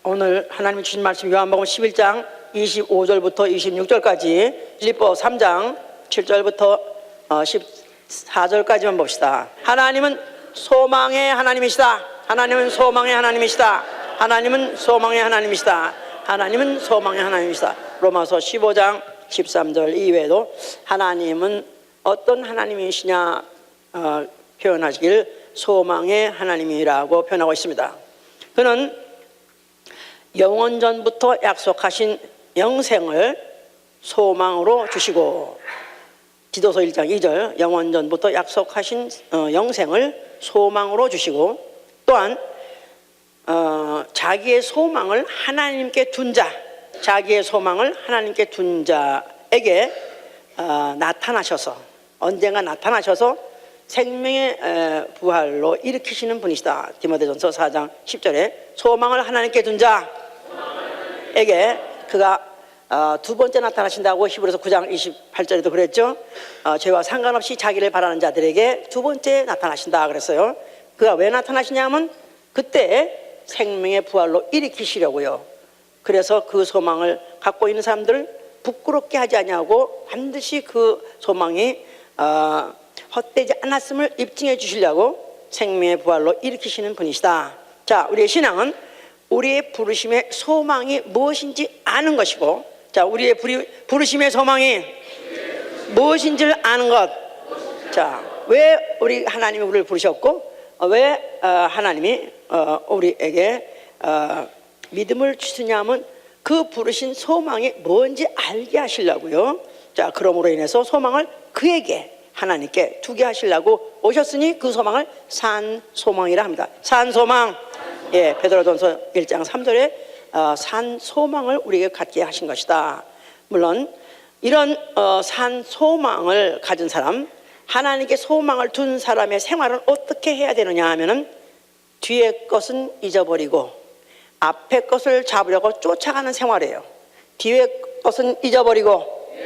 오늘 하나님이 주신 말씀 요한복음 11장 25절부터 26절까지, 빌립보 3장 7절부터 14절까지만 봅시다. 하나님은 소망의 하나님이시다. 하나님은 소망의 하나님이시다. 하나님은 소망의 하나님이시다. 하나님은 소망의 하나님이시다. 로마서 15장 13절 이외에도 하나님은 어떤 하나님이시냐 표현하시길 소망의 하나님이라고 표현하고 있습니다. 그는 영원 전부터 약속하신 영생을 소망으로 주시고, 디도서 1장 2절 영원 전부터 약속하신 영생을 소망으로 주시고, 또한 자기의 소망을 하나님께 둔 자, 자기의 소망을 하나님께 둔 자에게 나타나셔서, 언젠가 나타나셔서 생명의 부활로 일으키시는 분이시다. 디모데전서 4장 10절에 소망을 하나님께 둔 자에게 그가 두 번째 나타나신다고 히브리서 9장 28절에도 그랬죠. 죄와 상관없이 자기를 바라는 자들에게 두 번째 나타나신다 그랬어요. 그가 왜 나타나시냐면 그때 생명의 부활로 일으키시려고요. 그래서 그 소망을 갖고 있는 사람들을 부끄럽게 하지 아니하고 반드시 그 소망이 헛되지 않았음을 입증해 주시려고 생명의 부활로 일으키시는 분이시다. 자, 우리의 신앙은 우리의 부르심의 소망이 무엇인지 아는 것이고, 자, 우리의 부르심의 소망이 무엇인지를 아는 것. 자, 왜 우리 하나님이 우리를 부르셨고, 왜 하나님이 우리에게 믿음을 주시냐면 그 부르신 소망이 뭔지 알게 하시려고요. 자, 그러므로 인해서 소망을 그에게, 하나님께 두게 하시려고 오셨으니 그 소망을 산 소망이라 합니다. 산 소망. 예, 베드로전서 1장 3절에 산 소망을 우리에게 갖게 하신 것이다. 물론 이런 산 소망을 가진 사람, 하나님께 소망을 둔 사람의 생활은 어떻게 해야 되느냐 하면은 뒤에 것은 잊어버리고 앞에 것을 잡으려고 쫓아가는 생활이에요. 뒤에 것은 잊어버리고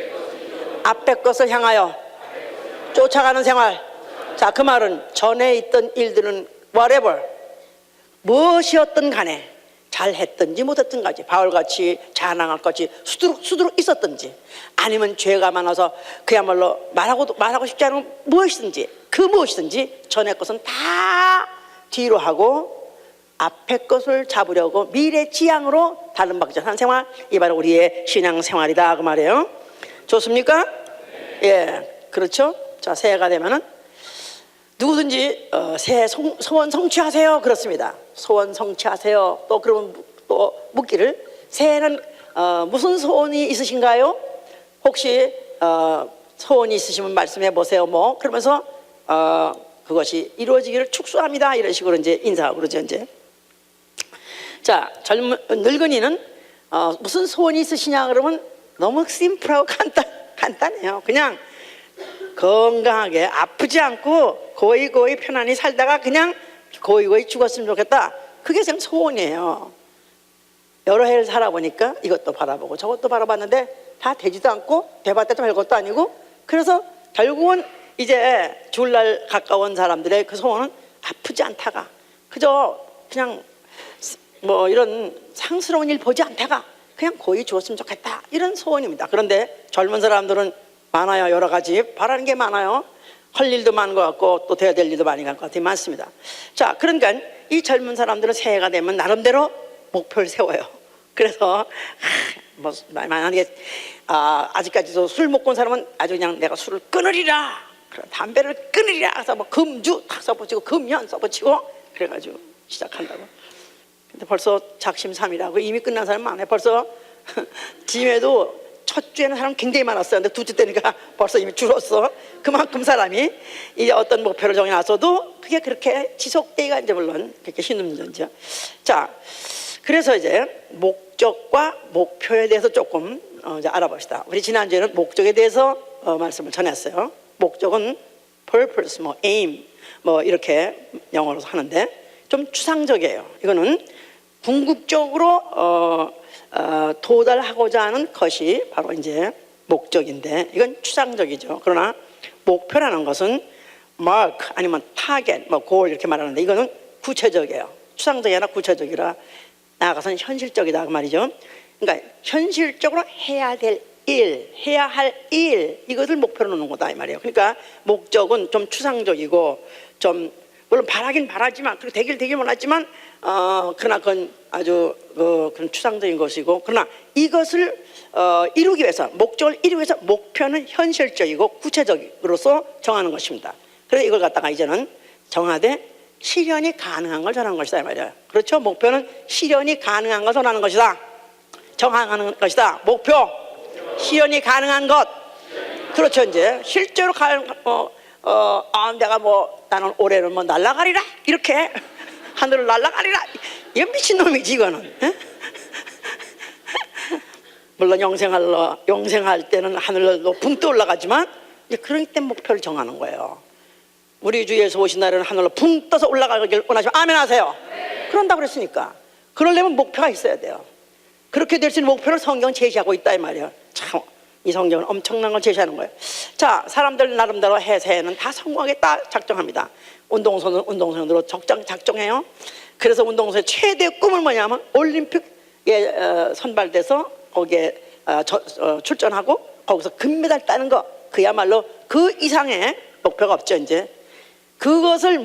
앞에 것을 향하여 쫓아가는 생활. 자, 그 말은 전에 있던 일들은 whatever, 무엇이었든 간에 잘했든지 못했든지, 바울같이 자랑할 것이 수두룩 있었든지, 아니면 죄가 많아서 그야말로 말하고 싶지 않은 무엇이든지, 그 무엇이든지 전에 것은 다 뒤로 하고 앞에 것을 잡으려고 미래 지향으로 다른 방향 하는 생활, 이 바로 우리의 신앙 생활이다 그 말이에요. 좋습니까? 예, 그렇죠. 자, 새해가 되면은 누구든지 새해 소원 성취하세요 그렇습니다. 소원 성취하세요. 또 그러면 또 묻기를, 새해는 무슨 소원이 있으신가요? 혹시 소원이 있으시면 말씀해 보세요. 뭐 그러면서 그것이 이루어지기를 축소합니다 이런 식으로 이제 인사하고 그러죠. 이제 자, 늙은이는 무슨 소원이 있으시냐 그러면 너무 심플하고 간단해요. 그냥 건강하게 아프지 않고 고이고이 편안히 살다가 그냥 고이고이 죽었으면 좋겠다. 그게 그냥 소원이에요. 여러 해를 살아보니까 이것도 바라보고 저것도 바라봤는데 다 되지도 않고 돼봤자 별것도 아니고, 그래서 결국은 이제 죽을 가까운 사람들의 그 소원은 아프지 않다가, 그저 그냥 뭐 이런 상스러운 일 보지 않다가 그냥 고이 죽었으면 좋겠다, 이런 소원입니다. 그런데 젊은 사람들은 많아요. 여러 가지 바라는 게 많아요. 할 일도 많은 것 같고 또 돼야 될 일도 많이 갈 것 같아요. 많습니다. 자, 그러니까 이 젊은 사람들은 새해가 되면 나름대로 목표를 세워요. 그래서 뭐 만약에 아직까지도 술 먹고 온 사람은 아주 그냥 내가 술을 끊으리라, 담배를 끊으리라 해서 뭐 금주 탁 써붙이고 금연 써붙이고 그래가지고 시작한다고. 근데 벌써 작심삼일하고 이미 끝난 사람 많아요. 벌써 짐에도 첫 주에는 사람 굉장히 많았어요. 근데 두째 때니까 벌써 이미 줄었어. 그만큼 사람이 이제 어떤 목표를 정해놨어도 그게 그렇게 지속되기가 이제 물론 그렇게 힘든 문제죠. 자, 그래서 이제 목적과 목표에 대해서 조금 이제 알아봅시다. 우리 지난주에는 목적에 대해서 말씀을 전했어요. 목적은 purpose, 뭐 aim, 뭐 이렇게 영어로 하는데 좀 추상적이에요. 이거는 궁극적으로 도달하고자 하는 것이 바로 이제 목적인데, 이건 추상적이죠. 그러나 목표라는 것은 mark 아니면 target, 뭐 goal 이렇게 말하는데 이거는 구체적이에요. 추상적이 아니라 구체적이라 나아가서는 현실적이다 그 말이죠. 그러니까 현실적으로 해야 될 일, 해야 할 일, 이것을 목표로 놓는 거다 이 말이에요. 그러니까 목적은 좀 추상적이고 좀 물론 바라긴 바라지만 그리고 되길 원하지만 그러나 그건 아주 그런 추상적인 것이고, 그러나 이것을 이루기 위해서, 목적을 이루기 위해서 목표는 현실적이고 구체적으로서 정하는 것입니다. 그래서 이걸 갖다가 이제는 정하되 실현이 가능한 걸 전하는 것이다 이 말이에요. 그렇죠? 목표는 실현이 가능한 걸 전하는 것이다, 정하는 것이다. 목표 실현이 가능한 것. 그렇죠. 이제 실제로 내가 나는 올해는 날아가리라, 이렇게 하늘을 날아가리라, 이거 미친놈이지 이거는. 물론 영생할 때는 하늘로 붕 떠 올라가지만 그럴 때 목표를 정하는 거예요. 우리 주 예수 오신 날에는 하늘로 붕 떠서 올라가길 원하시면 아멘 하세요. 그런다고 그랬으니까 그러려면 목표가 있어야 돼요. 그렇게 될 수 있는 목표를 성경은 제시하고 있다 이 말이에요. 참, 이 성경은 엄청난 걸 제시하는 거예요. 자, 사람들 나름대로 새해는 다 성공하겠다 작정합니다. 운동선수로 작정해요. 그래서 운동선수의 최대 꿈은 뭐냐면 올림픽에 선발돼서 거기에 출전하고 거기서 금메달 따는 거, 그야말로 그 이상의 목표가 없죠. 이제 그것을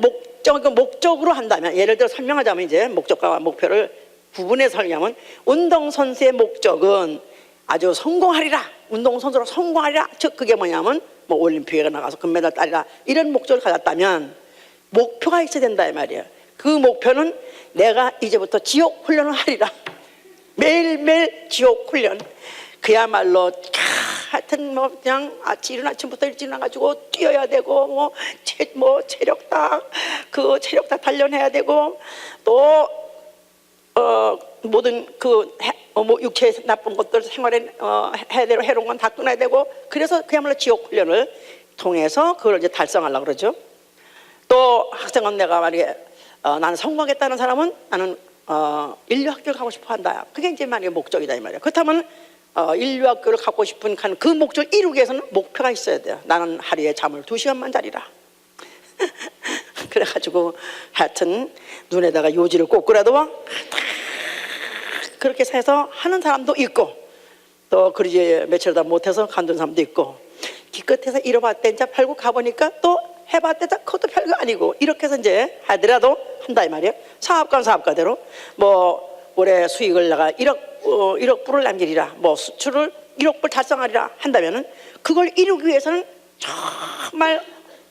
목적으로 한다면, 예를 들어 설명하자면 이제 목적과 목표를 구분해서 설명하면 운동선수의 목적은 아주 성공하리라, 운동선수로 성공하리라, 즉 그게 뭐냐면 올림픽에 나가서 금메달 따리라, 이런 목적을 가졌다면 목표가 있어야 된다 이 말이에요. 그 목표는 내가 이제부터 지옥 훈련을 하리라, 매일매일 지옥 훈련, 그야말로 하여튼 그냥 이른 아침부터 일찍 나가지고 뛰어야 되고 체력다 단련해야 되고 또 모든 육체에 나쁜 것들 생활에 해로운 건 다 끊어야 되고, 그래서 그야말로 지옥 훈련을 통해서 그걸 이제 달성하려고 그러죠. 또 학생은 내가 말이에 나는 성공하겠다는 사람은 나는 인류학교를 가고 싶어 한다. 그게 이제 만약에 목적이다 이 말이야. 그렇다면 인류학교를 가고 싶은 그 목적을 이루기 위해서는 목표가 있어야 돼요. 나는 하루에 잠을 2시간만 자리라. 그래가지고 하여튼 눈에다가 요지를 꽂고라도 그렇게 해서 하는 사람도 있고, 또 그러지 며칠 다 못해서 간둔 사람도 있고, 기껏해서 잃어봤대 이제 팔고 가보니까 또 해봤대 그것도 별거 아니고, 이렇게 해서 이제 하더라도 한다 이 말이에요. 사업가는 사업가대로 올해 수익을 내가 1억 불을 남기리라, 수출을 1억 불 달성하리라 한다면은 그걸 이루기 위해서는 정말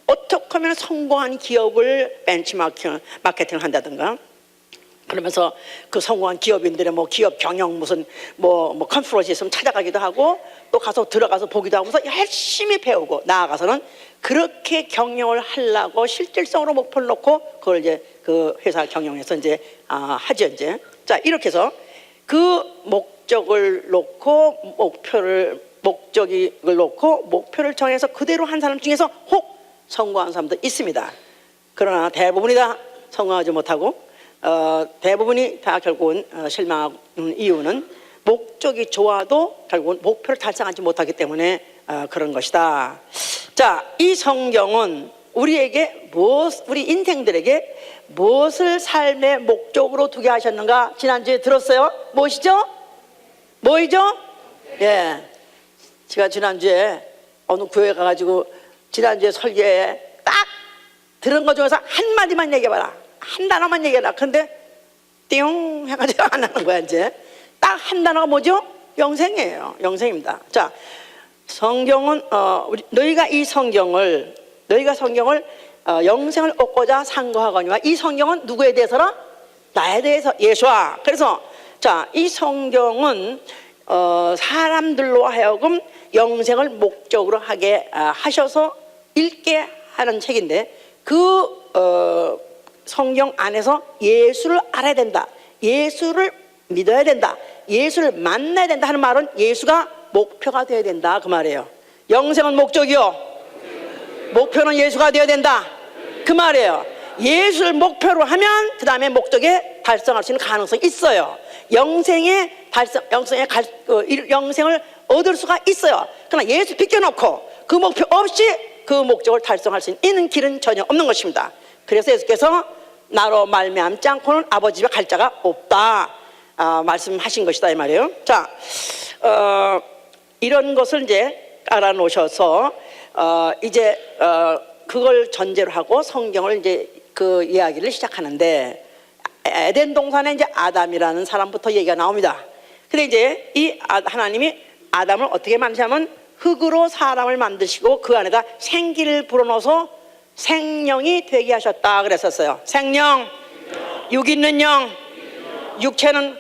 어떻게 하면 성공한 기업을 벤치마킹을 한다든가, 그러면서 그 성공한 기업인들의 기업 경영 무슨 컨퍼런스 있으면 찾아가기도 하고, 또 가서 들어가서 보기도 하고서 열심히 배우고, 나아가서는 그렇게 경영을 하려고 실질성으로 목표를 놓고 그걸 이제 그 회사 경영에서 이제 하죠 이제. 자, 이렇게 해서 그 목적을 놓고 목표를 정해서 그대로 한 사람 중에서 혹 성공한 사람도 있습니다. 그러나 대부분이 다 성공하지 못하고 대부분이 다 결국은 실망하는 이유는 목적이 좋아도 결국은 목표를 달성하지 못하기 때문에 그런 것이다. 자, 이 성경은 우리에게 우리 인생들에게 무엇을 삶의 목적으로 두게 하셨는가 지난주에 들었어요? 무엇이죠? 뭐이죠? 예, 제가 지난주에 어느 교회 가가지고 지난주에 설교에 딱 들은 것 중에서 한마디만 얘기해봐라, 한 단어만 얘기해라. 그런데 띵 해가지고 안 하는 거야. 이제 딱 한 단어가 뭐죠? 영생이에요. 영생입니다. 자, 성경은 너희가 성경을 영생을 얻고자 상고하거니와, 이 성경은 누구에 대해서라? 나에 대해서, 예수와. 그래서 자, 이 성경은 사람들로 하여금 영생을 목적으로 하게 하셔서 읽게 하는 책인데, 그 성경 안에서 예수를 알아야 된다, 예수를 믿어야 된다, 예수를 만나야 된다 하는 말은 예수가 목표가 되어야 된다 그 말이에요. 영생은 목적이요, 목표는 예수가 되어야 된다 그 말이에요. 예수를 목표로 하면 그 다음에 목적에 달성할 수 있는 가능성이 있어요. 영생을 얻을 수가 있어요. 그러나 예수 비껴놓고 그 목표 없이 그 목적을 달성할 수 있는 길은 전혀 없는 것입니다. 그래서 예수께서 나로 말미암지 않고는 아버지 집에 갈 자가 없다. 말씀하신 것이다 이 말이에요. 자, 이런 것을 이제 알아놓으셔서 이제 그걸 전제로 하고 성경을 이제 그 이야기를 시작하는데, 에덴 동산에 이제 아담이라는 사람부터 얘기가 나옵니다. 근데 이제 이 하나님이 아담을 어떻게 만드냐면 흙으로 사람을 만드시고 그 안에다 생기를 불어넣어서 생령이 되게 하셨다 그랬었어요. 생령, 육 있는 영, 육체는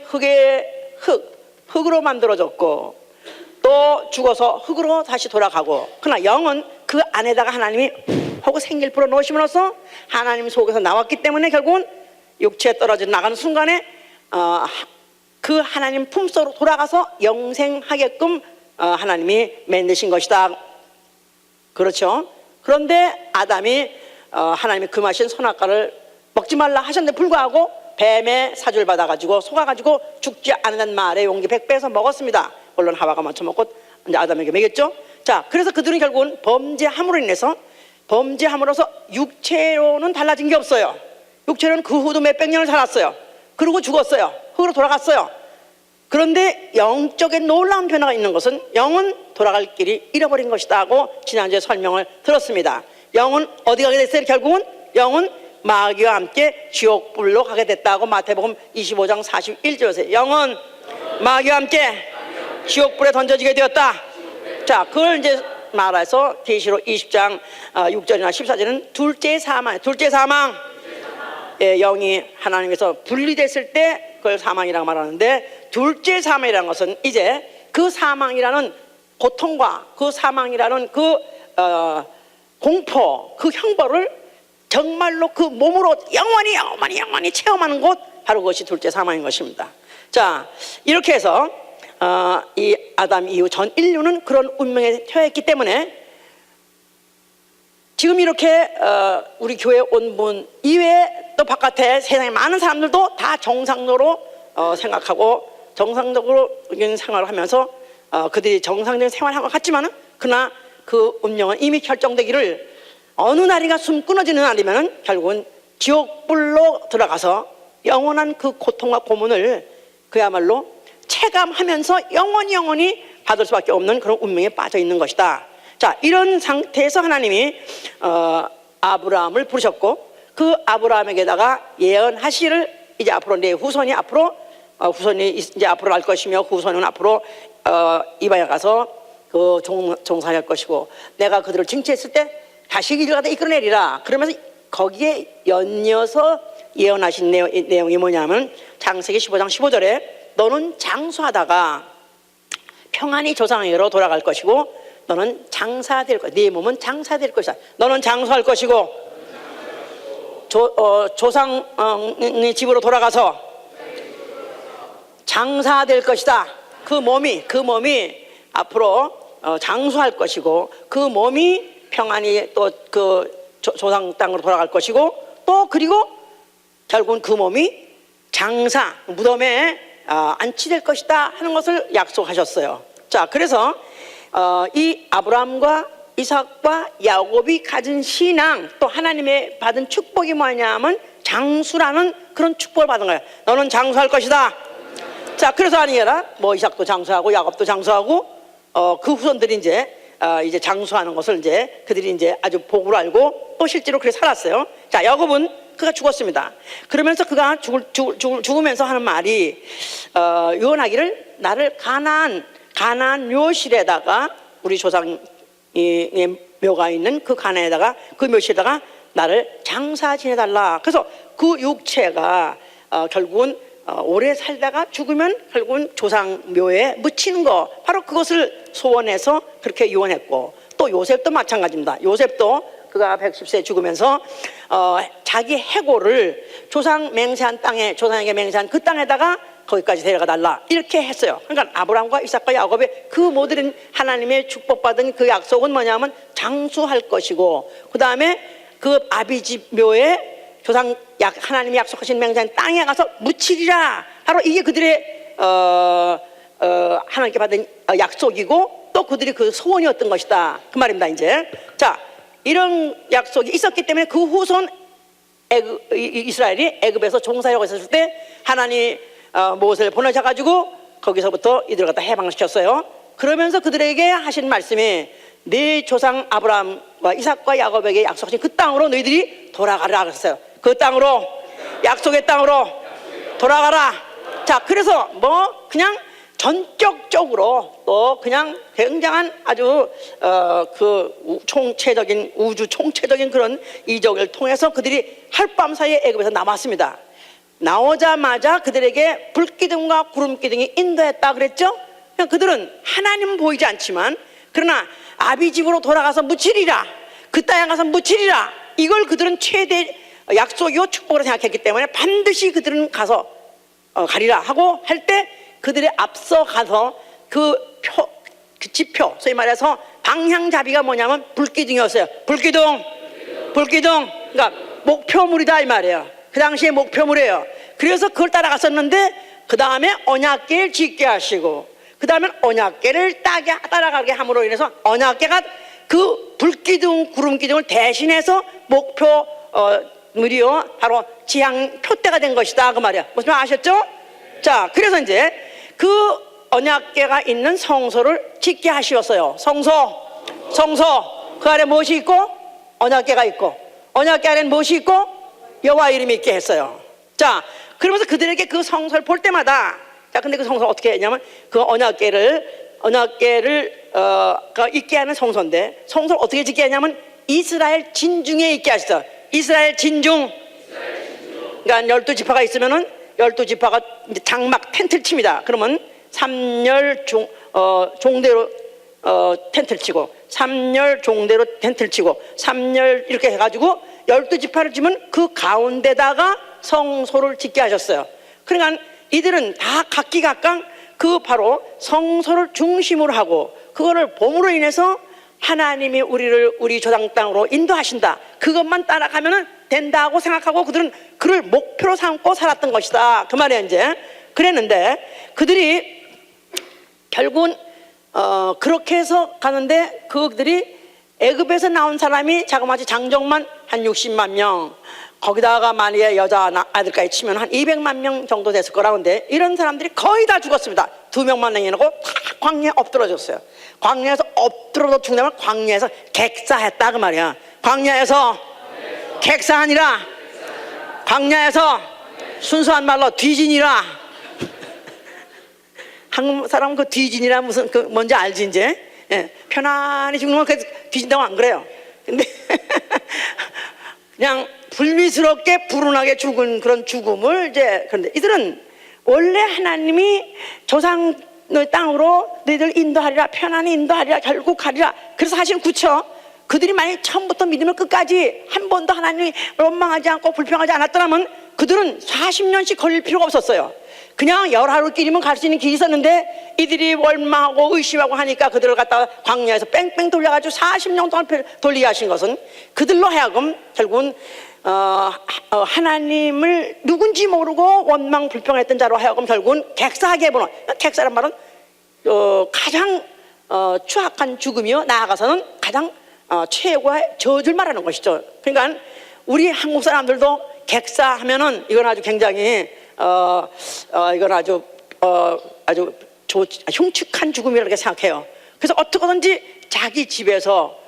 흙으로 만들어졌고 또 죽어서 흙으로 다시 돌아가고, 그러나 영은 그 안에다가 하나님이 하고 생기를 불어넣으심으로써 하나님 속에서 나왔기 때문에 결국은 육체에 떨어져 나가는 순간에 그 하나님 품속으로 돌아가서 영생하게끔 하나님이 만드신 것이다. 그렇죠? 그런데 아담이 하나님이 금하신 선악과를 먹지 말라 하셨는데 불구하고 뱀의 사주를 받아가지고 속아가지고 죽지 않는다는 말에 용기 100배에서 먹었습니다. 물론 하와가 먼저 먹고 이제 아담에게 먹였죠. 자, 그래서 그들은 결국은 범죄함으로 인해서, 범죄함으로써 육체로는 달라진 게 없어요. 육체로는 그 후도 몇백 년을 살았어요. 그리고 죽었어요. 흙으로 돌아갔어요. 그런데 영적인 놀라운 변화가 있는 것은 영은 돌아갈 길이 잃어버린 것이다 하고 지난주에 설명을 들었습니다. 영은 어디 가게 됐어요? 결국은 영은 마귀와 함께 지옥불로 가게 됐다고 마태복음 25장 41절에서 영은 마귀와 함께 지옥불에 던져지게 되었다. 자, 그걸 이제 말해서 계시록 20장 6절이나 14절은 둘째 사망, 둘째 사망. 예, 영이 하나님께서 분리됐을 때 그걸 사망이라고 말하는데, 둘째 사망이라는 것은 이제 그 사망이라는 고통과 그 사망이라는 그 공포, 그 형벌을 정말로 그 몸으로 영원히 체험하는 곳, 바로 그것이 둘째 사망인 것입니다. 자, 이렇게 해서 이 아담 이후 전 인류는 그런 운명에 처했기 때문에 지금 이렇게 우리 교회 온 분 이외에 또 바깥에 세상에 많은 사람들도 다 정상적으로 생각하고 정상적으로 생활을 하면서 그들이 정상적인 생활을 한 것 같지만은, 그러나 그 운명은 이미 결정되기를 어느 날인가 숨 끊어지는 날이면은 결국은 지옥불로 들어가서 영원한 그 고통과 고문을 그야말로 체감하면서 영원히 받을 수밖에 없는 그런 운명에 빠져 있는 것이다. 자, 이런 상태에서 하나님이 아브라함을 부르셨고, 그 아브라함에게다가 예언하시를 이제 앞으로 내 후손이 이제 앞으로 날 것이며 후손은 앞으로 이방에 가서 그 종살이할 것이고 내가 그들을 징치했을 때 다시 이를 가다 이끌어내리라. 그러면서 거기에 연이어서 예언하신 내용이 뭐냐면 창세기 15장 15절에 너는 장수하다가 평안히 조상에게로 돌아갈 것이고 너는 장사될 것이다. 네 몸은 장사될 것이다. 너는 장수할 것이고 조상의 집으로 돌아가서 장사될 것이다. 그 몸이 앞으로 장수할 것이고 그 몸이 평안히 또 그 조상 땅으로 돌아갈 것이고 또 그리고 결국은 그 몸이 장사 무덤에 안치될 것이다 하는 것을 약속하셨어요. 자, 그래서 이 아브라함과 이삭과 야곱이 가진 신앙, 또 하나님의 받은 축복이 뭐냐면 장수라는 그런 축복을 받은 거예요. 너는 장수할 것이다. 자, 그래서 아니라 뭐 이삭도 장수하고 야곱도 장수하고 그 후손들이 이제 장수하는 것을 이제 그들이 이제 아주 복으로 알고 또 실제로 그렇게 살았어요. 자, 야곱은 그가 죽었습니다. 그러면서 그가 죽으면서 하는 말이 유언하기를 나를 가나안 묘실에다가 우리 조상의 묘가 있는 그 가나안에다가 그 묘실에다가 나를 장사 지내달라. 그래서 그 육체가 결국은 오래 살다가 죽으면 결국은 조상 묘에 묻히는 거, 바로 그것을 소원해서 그렇게 유언했고, 또 요셉도 마찬가지입니다. 요셉도 그가 110세에 죽으면서 자기 해골을 조상 맹세한 땅에, 조상에게 맹세한 그 땅에다가 거기까지 데려가 달라 이렇게 했어요. 그러니까 아브라함과 이삭과 야곱의 그 모든 하나님의 축복받은 그 약속은 뭐냐면 장수할 것이고, 그 다음에 그 아비집 묘에 조상 하나님이 약속하신 맹세한 땅에 가서 묻히리라. 바로 이게 그들의 하나님께 받은 약속이고 또 그들이 그 소원이었던 것이다 그 말입니다. 이제 자, 이런 약속이 있었기 때문에 그 후손 이스라엘이 애굽에서 종살이하고 있었을 때 하나님 모세를 보내셔가지고 거기서부터 이들을 갖다 해방시켰어요. 그러면서 그들에게 하신 말씀이 네 조상 아브라함과 이삭과 야곱에게 약속하신 그 땅으로 너희들이 돌아가라 그랬어요. 그 땅으로, 약속의 땅으로 돌아가라. 자, 그래서 뭐 그냥 전격적으로 또 그냥 굉장한 아주 그 총체적인, 우주 총체적인 그런 이적을 통해서 그들이 하룻밤 사이에 애굽에서 남았습니다. 나오자마자 그들에게 불기둥과 구름기둥이 인도했다 그랬죠. 그냥 그들은 하나님은 보이지 않지만 그러나 아비 집으로 돌아가서 묻히리라, 그 땅에 가서 묻히리라, 이걸 그들은 최대 약속이요 축복으로 생각했기 때문에 반드시 그들은 가서 가리라 하고 할 때 그들의 앞서 가서 그 지표, 소위 말해서 방향잡이가 뭐냐면 불기둥이었어요. 불기둥. 그러니까 목표물이다 이 말이에요. 그 당시에 목표물이에요. 그래서 그걸 따라갔었는데 그 다음에 언약궤를 짓게 하시고 그 다음에 언약궤를 따라가게 함으로 인해서 언약궤가 그 불기둥, 구름기둥을 대신해서 목표 물이요 바로 지향 표대가 된 것이다 그 말이야. 무슨 말 아셨죠? 자, 그래서 이제 그 언약궤가 있는 성소를 짓게 하시었어요. 성소 그 아래 무엇이 있고 언약궤가 있고, 언약궤 아래는 무엇이 있고 여호와 이름이 있게 했어요. 자, 그러면서 그들에게 그 성소를 볼 때마다, 자, 근데 그 성소를 어떻게 했냐면 그 언약궤를 있게 하는 성소인데, 성소를 어떻게 짓게 하냐면 이스라엘 진중에 있게 하셨어요. 이스라엘 진중. 그러니까 12지파가 있으면은 12지파가 이제 장막 텐트를 칩니다. 그러면 3열 종대로 텐트를 치고, 3열 종대로 텐트를 치고, 3열 이렇게 해가지고 12지파를 치면 그 가운데다가 성소를 짓게 하셨어요. 그러니까 이들은 다 각기각각 그 바로 성소를 중심으로 하고 그거를 봄으로 인해서 하나님이 우리를 우리 조상 땅으로 인도하신다, 그것만 따라가면 된다고 생각하고 그들은 그를 목표로 삼고 살았던 것이다 그 말이에요. 이제 그랬는데 그들이 결국은 그렇게 해서 가는데 그들이 애굽에서 나온 사람이 자그마치 장정만 한 60만 명, 거기다가 만약에 여자 아들까지 치면 한 200만 명 정도 됐을 거라는데 이런 사람들이 거의 다 죽었습니다. 2명만 남겨놓고 다 광야에 엎드러졌어요. 광야에서 엎드러져 죽냐면 광야에서 객사했다 그 말이야. 광야에서 객사하니라, 광야에서 순수한 말로 뒤지니라. 한국 사람은 그 뒤지니라 무슨 그 뭔지 알지 이제? 예, 편안히 죽는 건 그래서 뒤진다고 안 그래요. 근데 그냥 불미스럽게 불운하게 죽은 그런 죽음을 이제, 그런데 이들은 원래 하나님이 조상의 땅으로 너희들 인도하리라, 편안히 인도하리라, 결국 가리라, 그래서 하신 구처. 그들이 만약 처음부터 믿음을 끝까지 한 번도 하나님이 원망하지 않고 불평하지 않았더라면 그들은 40년씩 걸릴 필요가 없었어요. 그냥 10하루길이면 갈 수 있는 길이 있었는데 이들이 원망하고 의심하고 하니까 그들을 갖다가 광야에서 뺑뺑 돌려가지고 40년 동안 돌리게 하신 것은 그들로 하여금 결국은 하나님을 누군지 모르고 원망 불평했던 자로 하여금 결국은 객사하게 해보는, 객사란 말은 가장 추악한 죽음이요, 나아가서는 가장 최고의 저주를 말하는 것이죠. 그러니까 우리 한국 사람들도 객사하면은 이건 아주 굉장히 이건 아주 흉측한 죽음이라고 생각해요. 그래서 어떻게든지 자기 집에서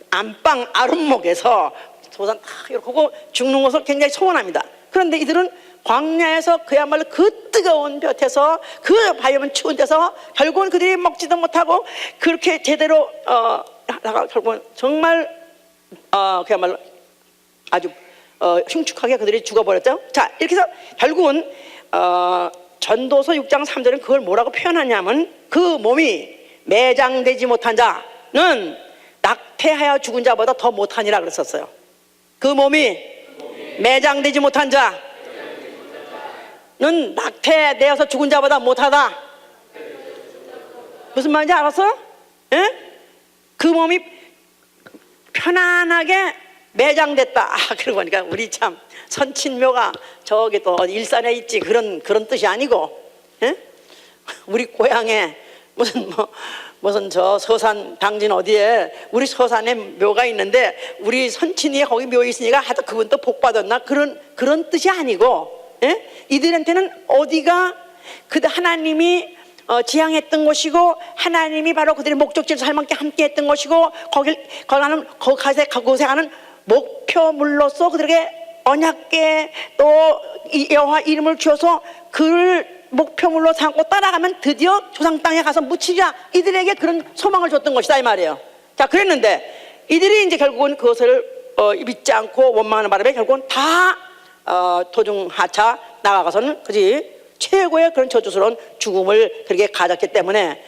안방 아랫목에서 도산 다 이렇게 하고 죽는 것을 굉장히 소원합니다. 그런데 이들은 광야에서 그야말로 그 뜨거운 볕에서 그 바위면 추운 데서 결국은 그들이 먹지도 못하고 그렇게 제대로 하다가 결국은 정말 그야말로 아주 흉측하게 그들이 죽어버렸죠. 자, 이렇게 해서 결국은 전도서 6장 3절은 그걸 뭐라고 표현하냐면 그 몸이 매장되지 못한 자는 낙태하여 죽은 자보다 더 못하니라 그랬었어요. 그 몸이 매장되지 못한 자는 낙태되어서 죽은 자보다 못하다. 무슨 말인지 알았어요? 예? 그 몸이 편안하게 매장됐다. 그러고 보니까 우리 참 선친묘가 저기 또 일산에 있지 그런 뜻이 아니고, 예? 우리 고향에 무슨 저 서산 당진 어디에 우리 서산에 묘가 있는데 우리 선친이 거기 묘 있으니까 하도 그분 또 복 받았나 그런 뜻이 아니고, 예? 이들한테는 어디가 그들 하나님이 지향했던 것이고 하나님이 바로 그들의 목적지를 삶과 함께 했던 것이고 거기에 가는 목표물로서 그들에게 언약궤 또 여호와 이름을 주어서 그를 목표물로 삼고 따라가면 드디어 조상 땅에 가서 묻히자, 이들에게 그런 소망을 줬던 것이다 이 말이에요. 자, 그랬는데 이들이 이제 결국은 그것을 믿지 않고 원망하는 바람에 결국은 다 도중하차 나아가서는 그지 최고의 그런 저주스러운 죽음을 그렇게 가졌기 때문에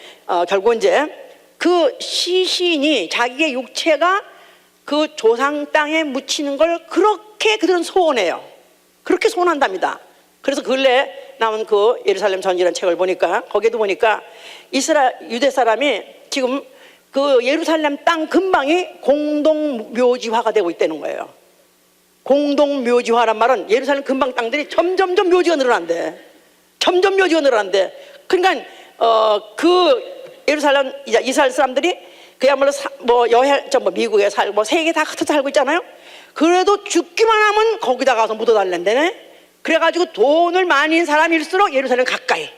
결국 이제 그 시신이 자기의 육체가 그 조상 땅에 묻히는 걸 그렇게 그들은 소원해요. 그렇게 소원한답니다. 그래서 근래 나온 그 예루살렘 전지라는 책을 보니까 거기에도 보니까 유대 사람이 지금 그 예루살렘 땅 근방이 공동묘지화가 되고 있다는 거예요. 공동묘지화란 말은 예루살렘 근방 땅들이 점점점 묘지가 늘어난대. 점점 묘지가 늘어난대. 그러니까 그 예루살렘 이스라엘 사람들이 그야말로 미국에 살고 세계 다 흩어져 살고 있잖아요. 그래도 죽기만 하면 거기다 가서 묻어달란다네. 그래가지고 돈을 많이 인 사람일수록 예루살렘 가까이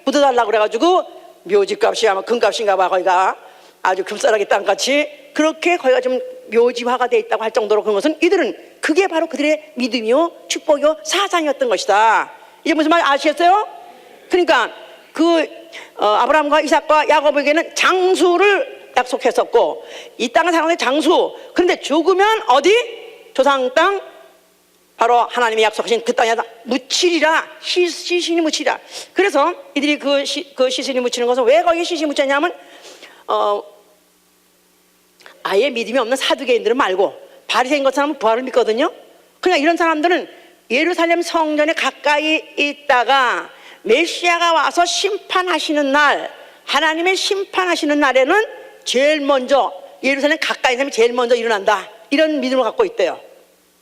묻어달라고 그래가지고 묘지값이 아마 금값인가 봐. 거기가 아주 금싸라기 땅같이 그렇게 거기가 좀 묘지화가 돼 있다고 할 정도로 그런 것은 이들은 그게 바로 그들의 믿음이요 축복이요 사상이었던 것이다. 이제 무슨 말 아시겠어요? 그러니까 아브라함과 이삭과 야곱에게는 장수를 약속했었고 이 땅을 사는 장수. 그런데 죽으면 어디? 조상 땅, 바로 하나님이 약속하신 그 땅에다 묻히리라. 시신이 묻히리라. 그래서 이들이 그 시신이 묻히는 것은 왜 거기 시신이 묻혔냐면 아예 믿음이 없는 사두개인들은 말고 바리새인 같은 사람은 부활을 믿거든요. 그러니까 이런 사람들은 예루살렘 성전에 가까이 있다가 메시아가 와서 심판하시는 날, 하나님의 심판하시는 날에는 제일 먼저 예루살렘 가까이 있는 사람이 제일 먼저 일어난다, 이런 믿음을 갖고 있대요.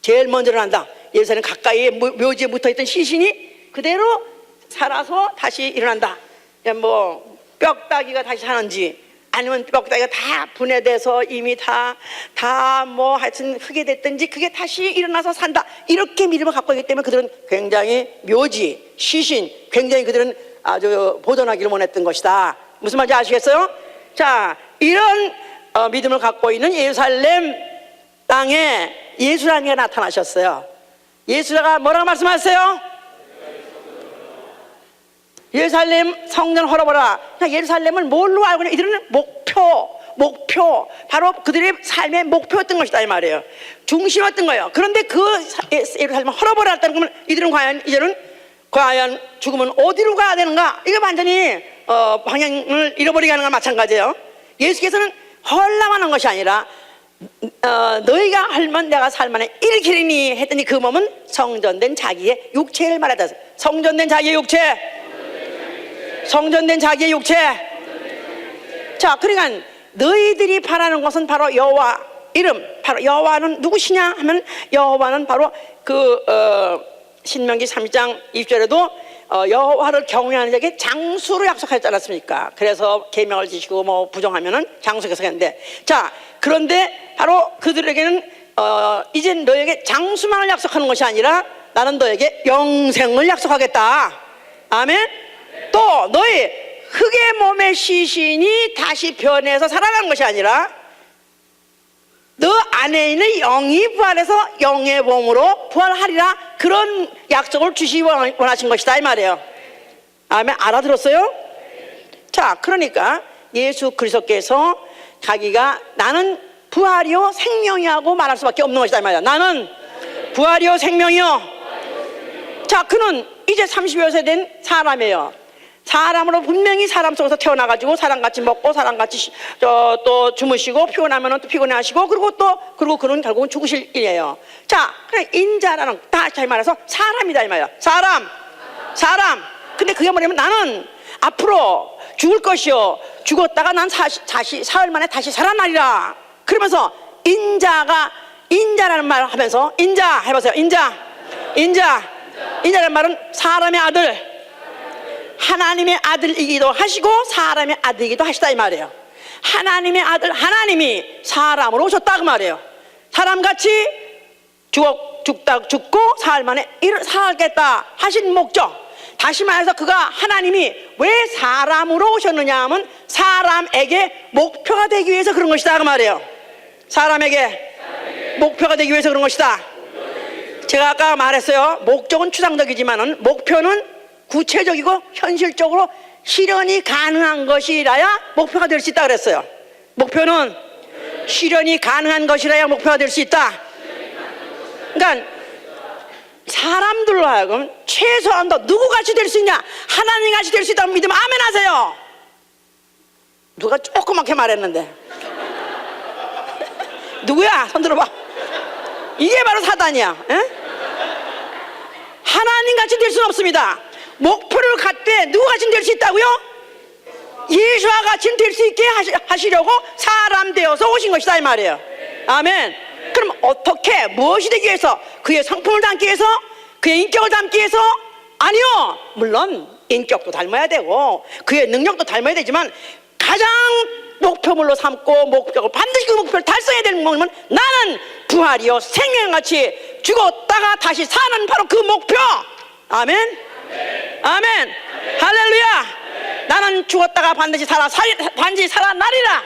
제일 먼저 일어난다. 예루살렘 가까이에 묘지에 묻어있던 시신이 그대로 살아서 다시 일어난다. 뭐 뼈다귀가 다시 사는지 아니면 뼈다귀가 다 분해돼서 이미 다 뭐 하여튼 흙이 됐든지 그게 다시 일어나서 산다, 이렇게 믿음을 갖고 있기 때문에 그들은 굉장히 묘지, 시신 굉장히 그들은 아주 보존하기를 원했던 것이다. 무슨 말인지 아시겠어요? 자, 이런 믿음을 갖고 있는 예루살렘 땅에 예수라는 게 나타나셨어요. 예수가 뭐라고 말씀하셨어요? 예루살렘 성전 헐어버라. 예루살렘을 뭘로 알고 있냐? 이들은 목표, 바로 그들의 삶의 목표였던 것이다 이 말이에요. 중심이었던 거예요. 그런데 그 예루살렘을 헐어버라 했다는 거면 이들은 과연 죽으면 어디로 가야 되는가? 이게 완전히 방향을 잃어버리게 하는 건 마찬가지예요. 예수께서는 헐라만 한 것이 아니라 너희가 헐면 내가 살만해 이렇게 하리니 했더니 그 몸은 성전된 자기의 육체를 말하다. 성전된 자기의 육체. 성전된 자기의 육체. 자, 그러니까 너희들이 바라는 것은 바로 여호와 이름. 바로 여호와는 누구시냐 하면 여호와는 바로 신명기 3장 20절에도 여호와를 경외하는 자에게 장수를 약속하지 않았습니까? 그래서 계명을 지키고 뭐 부정하면은 장수께서 했는데, 자, 그런데 바로 그들에게는 이제 너에게 장수만을 약속하는 것이 아니라 나는 너에게 영생을 약속하겠다. 아멘. 또 너희 흙의 몸의 시신이 다시 변해서 살아나는 것이 아니라 너 안에 있는 영이 부활해서 영의 몸으로 부활하리라, 그런 약속을 주시기 원하신 것이다 이 말이에요. 아멘. 알아들었어요? 자, 그러니까 예수 그리스도께서 자기가 나는 부활이요 생명이라고 말할 수밖에 없는 것이다 이 말이야. 나는 부활이요 생명이요. 자, 그는 이제 30여 세 된 사람이에요. 사람으로 분명히 사람 속에서 태어나가지고 사람같이 먹고 사람같이 또 주무시고 피곤하면 또 피곤해하시고 그리고 그는 결국은 죽으실 일이에요. 자, 그냥 인자라는, 다시 말해서 사람이다 이 말이야. 사람. 근데 그게 뭐냐면 나는 앞으로 죽을 것이요 죽었다가 난 사흘 만에 다시 살아나리라. 그러면서 인자라는 말을 하면서 인자 해보세요. 인자라는 말은 사람의 아들, 하나님의 아들이기도 하시고 사람의 아들이기도 하시다 이 말이에요. 하나님의 아들, 하나님이 사람으로 오셨다 그 말이에요. 사람같이 죽다 죽고 사흘 만에 살겠다 하신 목적, 다시 말해서 그가 하나님이 왜 사람으로 오셨느냐 하면 사람에게 목표가 되기 위해서 그런 것이다 그 말이에요. 사람에게 목표가 되기 위해서 그런 것이다. 제가 아까 말했어요. 목적은 추상적이지만은 목표는 구체적이고 현실적으로 실현이 가능한 것이라야 목표가 될 수 있다 그랬어요. 목표는 실현이 가능한 것이라야 목표가 될 수 있다. 그러니까 사람들로 하여금 최소한 더 누구같이 될 수 있냐, 하나님같이 될 수 있다고 믿으면 아멘 하세요. 누가 조그맣게 말했는데 누구야? 손 들어봐. 이게 바로 사단이야. 에? 하나님같이 될 수는 없습니다. 목표를 갖되 누구같이 될 수 있다고요? 예수와 같이 될 수 있게 하시려고 사람 되어서 오신 것이다 이 말이에요. 아멘. 그럼 어떻게, 무엇이 되기 위해서? 그의 성품을 담기 위해서? 그의 인격을 담기 위해서? 아니요. 물론 인격도 닮아야 되고 그의 능력도 닮아야 되지만 가장 목표물로 삼고 목적을 반드시 그 목표를 달성해야 되는 것은 나는 부활이요 생명같이 죽었다가 다시 사는 바로 그 목표. 아멘. 아멘. 아멘. 할렐루야. 나는 죽었다가 반드시 살아나리라.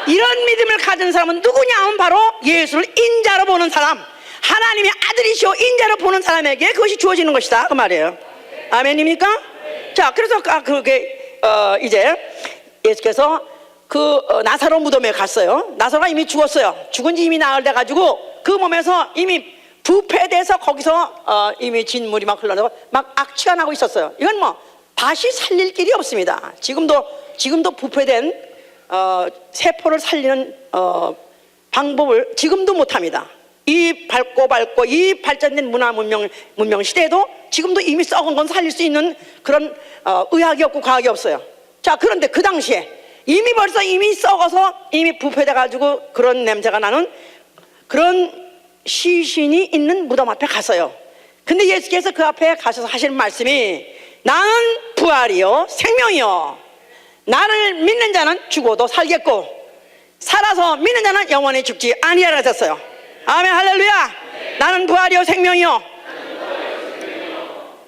이런 믿음을 가진 사람은 누구냐 하면 바로 예수를 인자로 보는 사람, 하나님의 아들이시오 인자로 보는 사람에게 그것이 주어지는 것이다 그 말이에요. 아멘입니까? 자, 그래서 그게 이제 예수께서 나사로 무덤에 갔어요. 나사로가 이미 죽었어요. 죽은 지 이미 나흘 돼 가지고 그 몸에서 이미 부패돼서 거기서 이미 진물이 막 흘러나고 막 악취가 나고 있었어요. 이건 뭐 다시 살릴 길이 없습니다. 지금도 부패된 세포를 살리는 방법을 지금도 못합니다. 이 밝고 이 발전된 문명 시대에도 지금도 이미 썩은 건 살릴 수 있는 그런 의학이 없고 과학이 없어요. 자, 그런데 그 당시에 벌써 이미 썩어서 이미 부패돼 가지고 그런 냄새가 나는 그런 시신이 있는 무덤 앞에 갔어요. 근데 예수께서 그 앞에 가셔서 하시는 말씀이 나는 부활이요 생명이요, 나를 믿는 자는 죽어도 살겠고 살아서 믿는 자는 영원히 죽지 아니하라 하셨어요. 아멘. 할렐루야. 나는 부활이요 생명이요.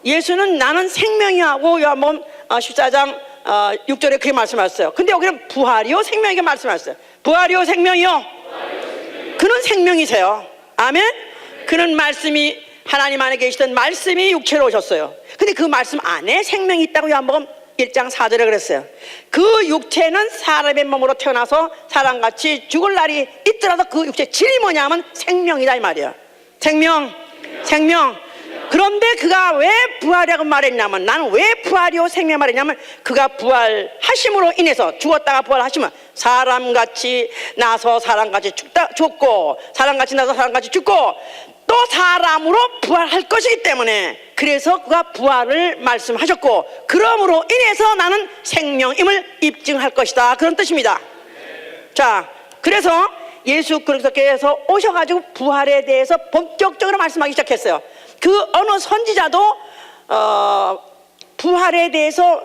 예수는 나는 생명이요 하고 요한복음 14장 6절에 그렇게 말씀하셨어요. 근데 여기는 부활이요 생명이게 말씀하셨어요. 부활이요 생명이요. 그는 생명이세요. 아멘. 그는 말씀이 하나님 안에 계시던 말씀이 육체로 오셨어요. 근데 그 말씀 안에 생명이 있다고 요한복음 1장 4절에 그랬어요. 그 육체는 사람의 몸으로 태어나서 사람같이 죽을 날이 있더라도 그 육체의 질이 뭐냐면 생명이다 이 말이야. 생명. 그런데 그가 왜 부활이라고 말했냐면, 나는 왜 부활이요 생명 말했냐면, 그가 부활하심으로 인해서 죽었다가 부활하시면 사람같이 나서 사람같이 죽고 사람같이 나서 사람같이 죽고 또 사람으로 부활할 것이기 때문에, 그래서 그가 부활을 말씀하셨고 그러므로 인해서 나는 생명임을 입증할 것이다 그런 뜻입니다. 자, 그래서 예수 그리스도께서 오셔가지고 부활에 대해서 본격적으로 말씀하기 시작했어요. 그 어느 선지자도 부활에 대해서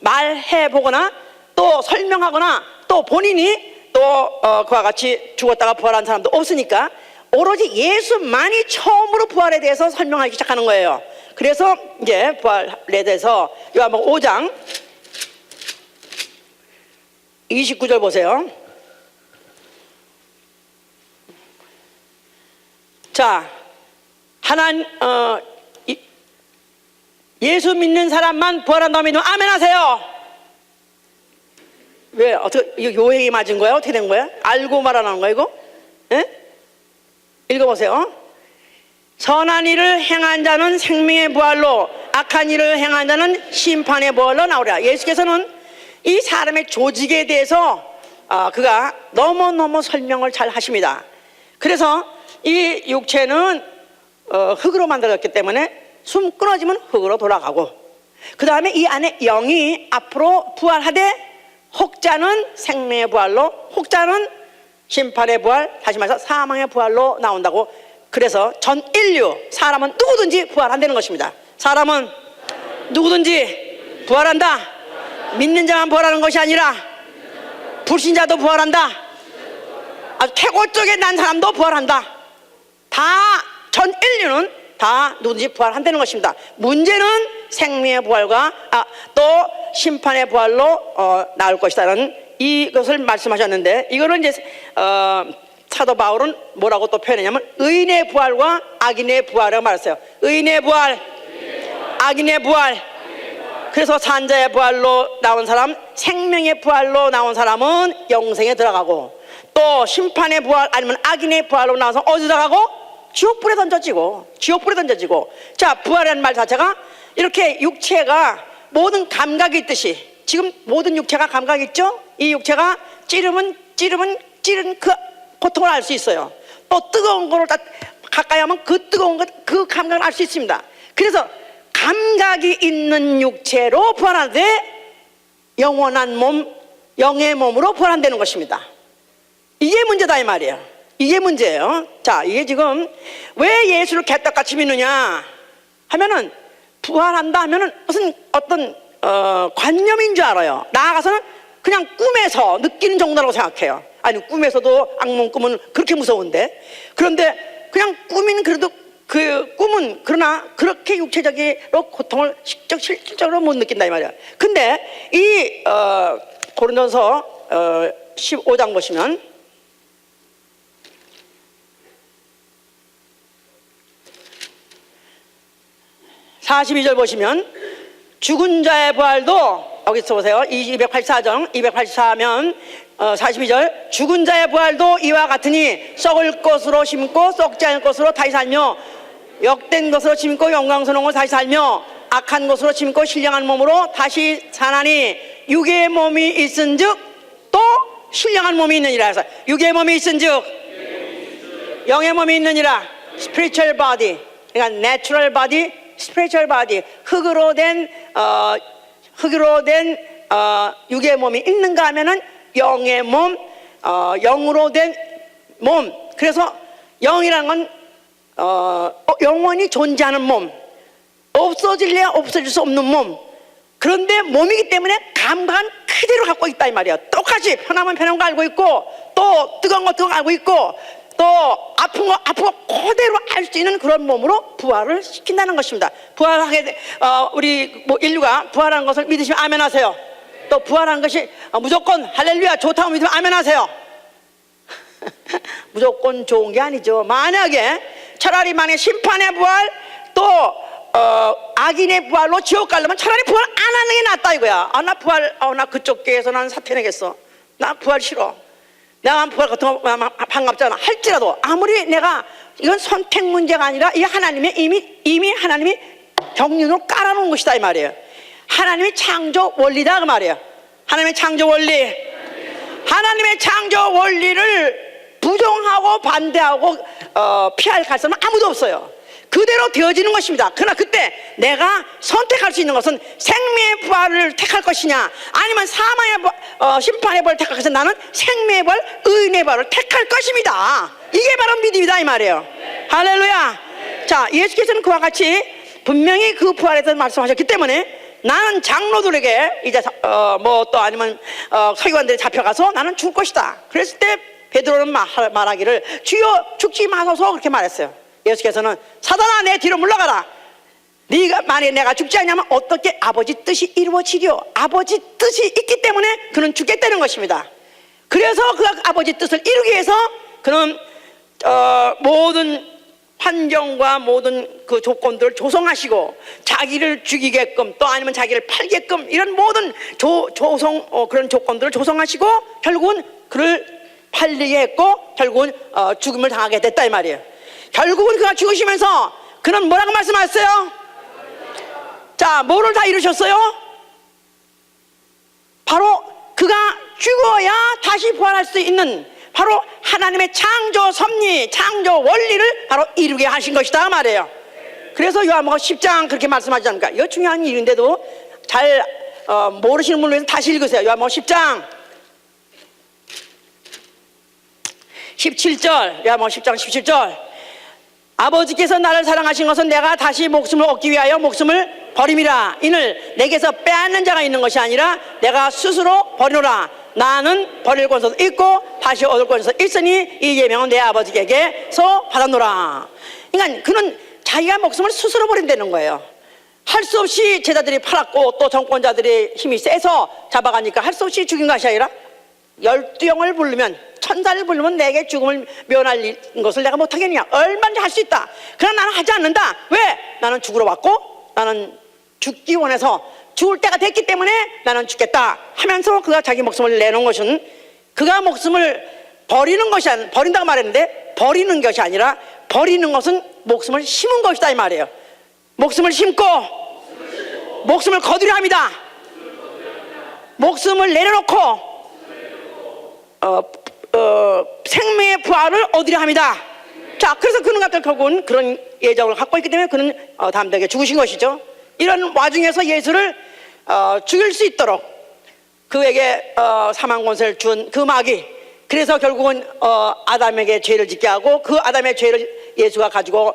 말해보거나 또 설명하거나 또 본인이 또 그와 같이 죽었다가 부활한 사람도 없으니까 오로지 예수만이 처음으로 부활에 대해서 설명하기 시작하는 거예요. 그래서 이제 부활에 대해서 요한복음 5장 29절 보세요. 자, 예수 믿는 사람만 부활한다고 믿으면 아멘 하세요. 왜? 어떻게, 이거 요행이 맞은 거야? 어떻게 된 거야? 알고 말하는 거야 이거? 예? 읽어보세요. 선한 일을 행한 자는 생명의 부활로, 악한 일을 행한 자는 심판의 부활로 나오리라. 예수께서는 이 사람의 조직에 대해서 그가 너무너무 설명을 잘 하십니다. 그래서 이 육체는 흙으로 만들어졌기 때문에 숨 끊어지면 흙으로 돌아가고, 그 다음에 이 안에 영이 앞으로 부활하되, 혹자는 생명의 부활로, 혹자는 심판의 부활, 다시 말해서 사망의 부활로 나온다고. 그래서 전 인류 사람은 누구든지 부활한다는 것입니다. 사람은 누구든지 부활한다. 믿는 자만 부활하는 것이 아니라 불신자도 부활한다. 아주 태고 쪽에 난 사람도 부활한다. 다 전 인류는 다 누구든지 부활한다는 것입니다. 문제는 생명의 부활과 또 심판의 부활로 나올 것이다라는 이것을 말씀하셨는데, 이거는 이제 사도 바울은 뭐라고 또 표현했냐면 의인의 부활과 악인의 부활이라고 말했어요. 의인의 부활, 악인의 부활. 그래서 산자의 부활로 나온 사람, 생명의 부활로 나온 사람은 영생에 들어가고, 또 심판의 부활 아니면 악인의 부활로 나와서 어디 들어가고? 지옥불에 던져지고. 지옥불에 던져지고. 자, 부활이라는 말 자체가 이렇게 육체가 모든 감각이 있듯이, 지금 모든 육체가 감각이 있죠? 이 육체가 찌르면 찌른 그 고통을 알 수 있어요. 또 뜨거운 거를 가까이 하면 그 뜨거운 것, 그 감각을 알 수 있습니다. 그래서 감각이 있는 육체로 부활하되 영원한 몸, 영의 몸으로 부활한다는 것입니다. 이게 문제다 이 말이에요. 이게 문제예요. 자, 이게 지금 왜 예수를 개떡같이 믿느냐 하면은, 부활한다 하면은 무슨 어떤 관념인 줄 알아요. 나아가서는 그냥 꿈에서 느끼는 정도라고 생각해요. 아니, 꿈에서도 악몽 꾸면 그렇게 무서운데, 그런데 그냥 꿈인, 그래도 그 꿈은 그러나 그렇게 육체적으로 고통을 실질적으로 못 느낀다 이 말이야. 근데 이 고린도서 15장 보시면 42절 보시면, 죽은 자의 부활도, 여기서 보세요. 284장 284면 42절, 죽은 자의 부활도 이와 같으니 썩을 것으로 심고 썩지 않을 것으로 다시 살며, 역된 것으로 심고 영광스러운 것으로 다시 살며, 악한 것으로 심고 신령한 몸으로 다시 사나니, 육의 몸이 있은즉 또 신령한 몸이 있느니라. 해서 육의 몸이 있은즉 영의 몸이 있느니라. spiritual body, 그러니까 natural body, spiritual body, 흙으로 된 육의 몸이 있는가 하면은 영의 몸, 영으로 된 몸. 그래서 영이라는 건 영원히 존재하는 몸, 없어질래야 없어질 수 없는 몸. 그런데 몸이기 때문에 감각은 그대로 갖고 있다 이 말이야. 똑같이 편하면 편한 거 알고 있고, 또 뜨거운 거 뜨거운 거 알고 있고, 또 아픈 거 아픈 거 그대로 알 수 있는 그런 몸으로 부활을 시킨다는 것입니다. 부활하게 우리 인류가 부활하는 것을 믿으시면 아멘 하세요. 또 부활하는 것이 무조건 할렐루야 좋다고 믿으면 아멘 하세요. 무조건 좋은 게 아니죠. 만약에 차라리 심판의 부활, 또 악인의 부활로 지옥 가려면 차라리 부활 안 하는 게 낫다 이거야. 나 부활, 나 그쪽 교회에서 난 사퇴내겠어. 나 부활 싫어. 내가 부활 같은 거 반갑잖아. 할지라도 아무리 내가, 이건 선택 문제가 아니라 이 하나님의 이미 하나님이 경륜으로 깔아놓은 것이다 이 말이에요. 하나님의 창조 원리다 그 말이에요. 하나님의 창조 원리, 하나님의 창조 원리를 부정하고 반대하고 피할 사람은 아무도 없어요. 그대로 되어지는 것입니다. 그러나 그때 내가 선택할 수 있는 것은 생명의 부활을 택할 것이냐, 아니면 사망의 심판의 부활을 택할 것이냐. 나는 생명의 부활, 의인의 부활을 택할 것입니다. 이게 바로 믿음이다 이 말이에요. 할렐루야. 자, 예수께서는 그와 같이 분명히 그 부활에 대해서 말씀하셨기 때문에, 나는 장로들에게 이제 또 아니면 서기관들이 잡혀가서 나는 죽을 것이다. 그랬을 때 베드로는 말하기를 주여 죽지 마소서 그렇게 말했어요. 예수께서는 사단아 내 뒤로 물러가라. 네가 만약에 내가 죽지 않냐면 어떻게 아버지 뜻이 이루어지려. 아버지 뜻이 있기 때문에 그는 죽겠다는 것입니다. 그래서 그 아버지 뜻을 이루기 위해서 그는 모든 환경과 모든 그 조건들을 조성하시고, 자기를 죽이게끔 또 아니면 자기를 팔게끔 이런 모든 그런 조건들을 조성하시고, 결국은 그를 팔리게 했고, 결국은 죽음을 당하게 됐다 이 말이에요. 결국은 그가 죽으시면서 그는 뭐라고 말씀하셨어요? 자, 뭐를 다 이루셨어요? 바로 그가 죽어야 다시 부활할 수 있는 바로 하나님의 창조 섭리, 창조 원리를 바로 이루게 하신 것이다 말이에요. 그래서 요한복음 10장 그렇게 말씀하지 않습니까? 이거 중요한 일인데도 잘 모르시는 분을 위해서 다시 읽으세요. 요한복음 10장 17절, 요한복음 10장 17절. 아버지께서 나를 사랑하신 것은 내가 다시 목숨을 얻기 위하여 목숨을 버림이라. 이는 내게서 빼앗는 자가 있는 것이 아니라 내가 스스로 버리노라. 나는 버릴 권세도 있고 다시 얻을 권세도 있으니 이 예명은 내 아버지에게서 받았노라. 그러니까 그는 자기가 목숨을 스스로 버린다는 거예요. 할 수 없이 제자들이 팔았고 또 정권자들의 힘이 세서 잡아가니까 할 수 없이 죽인 것이 아니라 12영을 부르면, 천사를 부르면 내게 죽음을 면할 것을 내가 못하겠느냐. 얼마든지 할 수 있다. 그러나 나는 하지 않는다. 왜? 나는 죽으러 왔고 나는 죽기 원해서 죽을 때가 됐기 때문에 나는 죽겠다 하면서 그가 자기 목숨을 내놓은 것은, 그가 목숨을 버리는 것이 아니라, 버린다고 말했는데 버리는 것이 아니라 버리는 것은 목숨을 심은 것이다 이 말이에요. 목숨을 심고 목숨을 거두려 합니다. 목숨을 내려놓고 생명의 부활을 얻으려 합니다. 자, 그래서 그는 같은 결국은 그런 예정을 갖고 있기 때문에 그는 담대하게 죽으신 것이죠. 이런 와중에서 예수를 죽일 수 있도록 그에게 사망 권세를 준 그 마귀, 그래서 결국은 아담에게 죄를 짓게 하고 그 아담의 죄를 예수가 가지고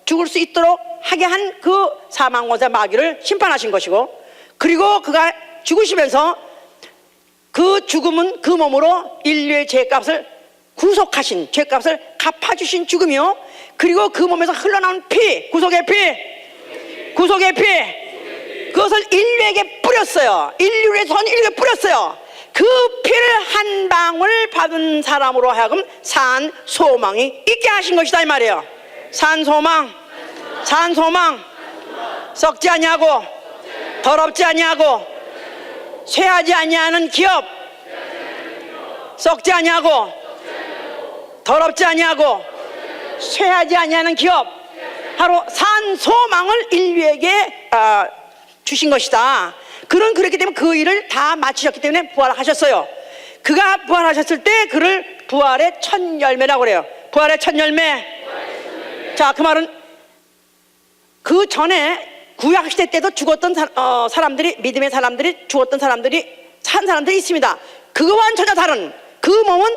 죽을 수 있도록 하게 한 그 사망 권세 마귀를 심판하신 것이고, 그리고 그가 죽으시면서 그 죽음은 그 몸으로 인류의 죄값을 구속하신, 죄값을 갚아주신 죽음이요, 그리고 그 몸에서 흘러나온 피, 구속의 피, 그것을 인류에게 뿌렸어요. 인류의 전 인류에게 뿌렸어요. 그 피를 한 방울 받은 사람으로 하여금 산 소망이 있게 하신 것이다 이 말이에요. 산 소망, 썩지 아니하고 더럽지 아니하고 쇠하지 아니하는 기업, 썩지 아니하고 더럽지 아니하고 쇠하지 아니하는 기업, 바로 산 소망을 인류에게 주신 것이다. 그는 그렇기 때문에 그 일을 다 마치셨기 때문에 부활하셨어요. 그가 부활하셨을 때 그를 부활의 첫 열매라고 그래요. 부활의 첫 열매. 자, 그 말은 그 전에 구약시대 때도 죽었던 사람들이, 믿음의 사람들이, 죽었던 사람들이, 산 사람들이 있습니다. 그거와는 전혀 다른, 그 몸은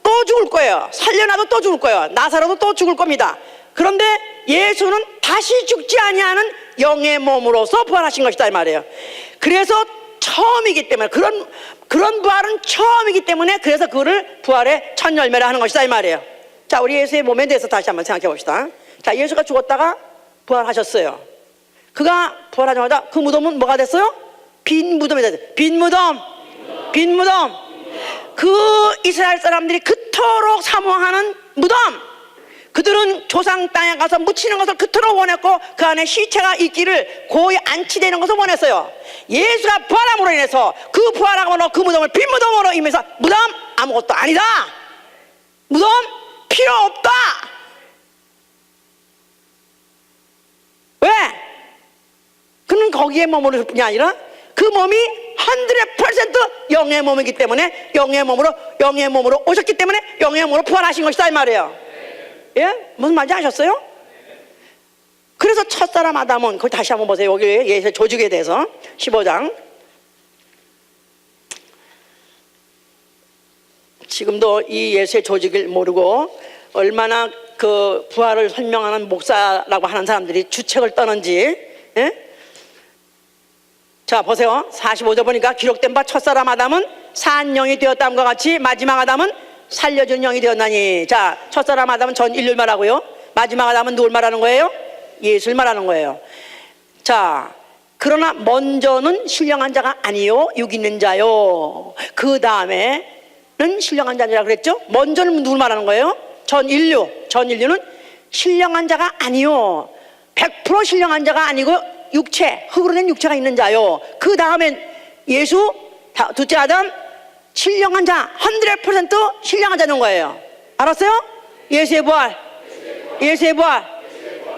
또 죽을 거예요. 살려놔도 또 죽을 거예요. 나사로도 또 죽을 겁니다. 그런데 예수는 다시 죽지 아니하는 영의 몸으로서 부활하신 것이다 이 말이에요. 그래서 처음이기 때문에, 그런 부활은 처음이기 때문에 그래서 그를 부활의 첫 열매라 하는 것이다 이 말이에요. 자, 우리 예수의 몸에 대해서 다시 한번 생각해 봅시다. 자, 예수가 죽었다가 부활하셨어요. 그가 부활하자마자 그 무덤은 뭐가 됐어요? 빈 무덤이 됐어요. 빈 무덤. 그 이스라엘 사람들이 그토록 사모하는 무덤, 그들은 조상 땅에 가서 묻히는 것을 그토록 원했고 그 안에 시체가 있기를, 고이 안치되는 것을 원했어요. 예수가 부활함으로 인해서 그 부활함으로 그 무덤을 빈 무덤으로 임해서 무덤 아무것도 아니다, 무덤 필요 없다. 왜? 그는 거기에 머무를 뿐이 아니라 그 몸이 100% 영의 몸이기 때문에 영의 몸으로 오셨기 때문에 영의 몸으로 부활하신 것이다 이 말이에요. 예? 무슨 말인지 아셨어요? 그래서 첫사람 아담은, 그걸 다시 한번 보세요. 여기 예수의 조직에 대해서 15장. 지금도 이 예수의 조직을 모르고 얼마나 그 부활을 설명하는 목사라고 하는 사람들이 주책을 떠는지. 예? 자, 보세요. 45절 보니까 기록된 바 첫사람 아담은 산 영이 되었다함과 같이 마지막 아담은 살려준 영이 되었나니. 자, 첫사람 아담은 전 인류를 말하고요, 마지막 아담은 누굴 말하는 거예요? 예수를 말하는 거예요. 자, 그러나 먼저는 신령한 자가 아니요 육 있는 자요, 그 다음에는 신령한 자니라 그랬죠? 먼저는 누굴 말하는 거예요? 전 인류는 신령한 자가 아니요, 100% 신령한 자가 아니고 육체, 흙으로 된 육체가 있는 자요, 그 다음엔 예수, 둘째 아담, 신령한 자, 100% 신령한 자는 거예요. 알았어요? 예수의 부활.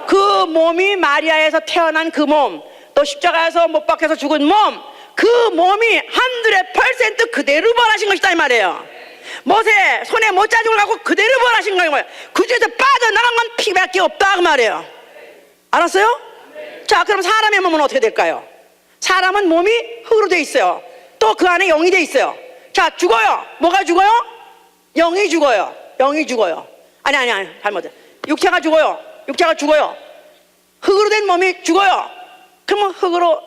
그 몸이 마리아에서 태어난 그 몸, 또 십자가에서 못 박혀서 죽은 몸, 그 몸이 100% 그대로 부활하신 것이다 이 말이에요. 모세 손에 못자국을 갖고 그대로 부활하신 거예요. 그 중에서 빠져나간 건 피밖에 없다 그 말이에요. 알았어요? 자, 그럼 사람의 몸은 어떻게 될까요? 사람은 몸이 흙으로 돼 있어요. 또 그 안에 영이 돼 있어요. 자, 죽어요. 뭐가 죽어요? 영이 죽어요. 아니, 잘못해. 육체가 죽어요. 흙으로 된 몸이 죽어요. 그러면 흙으로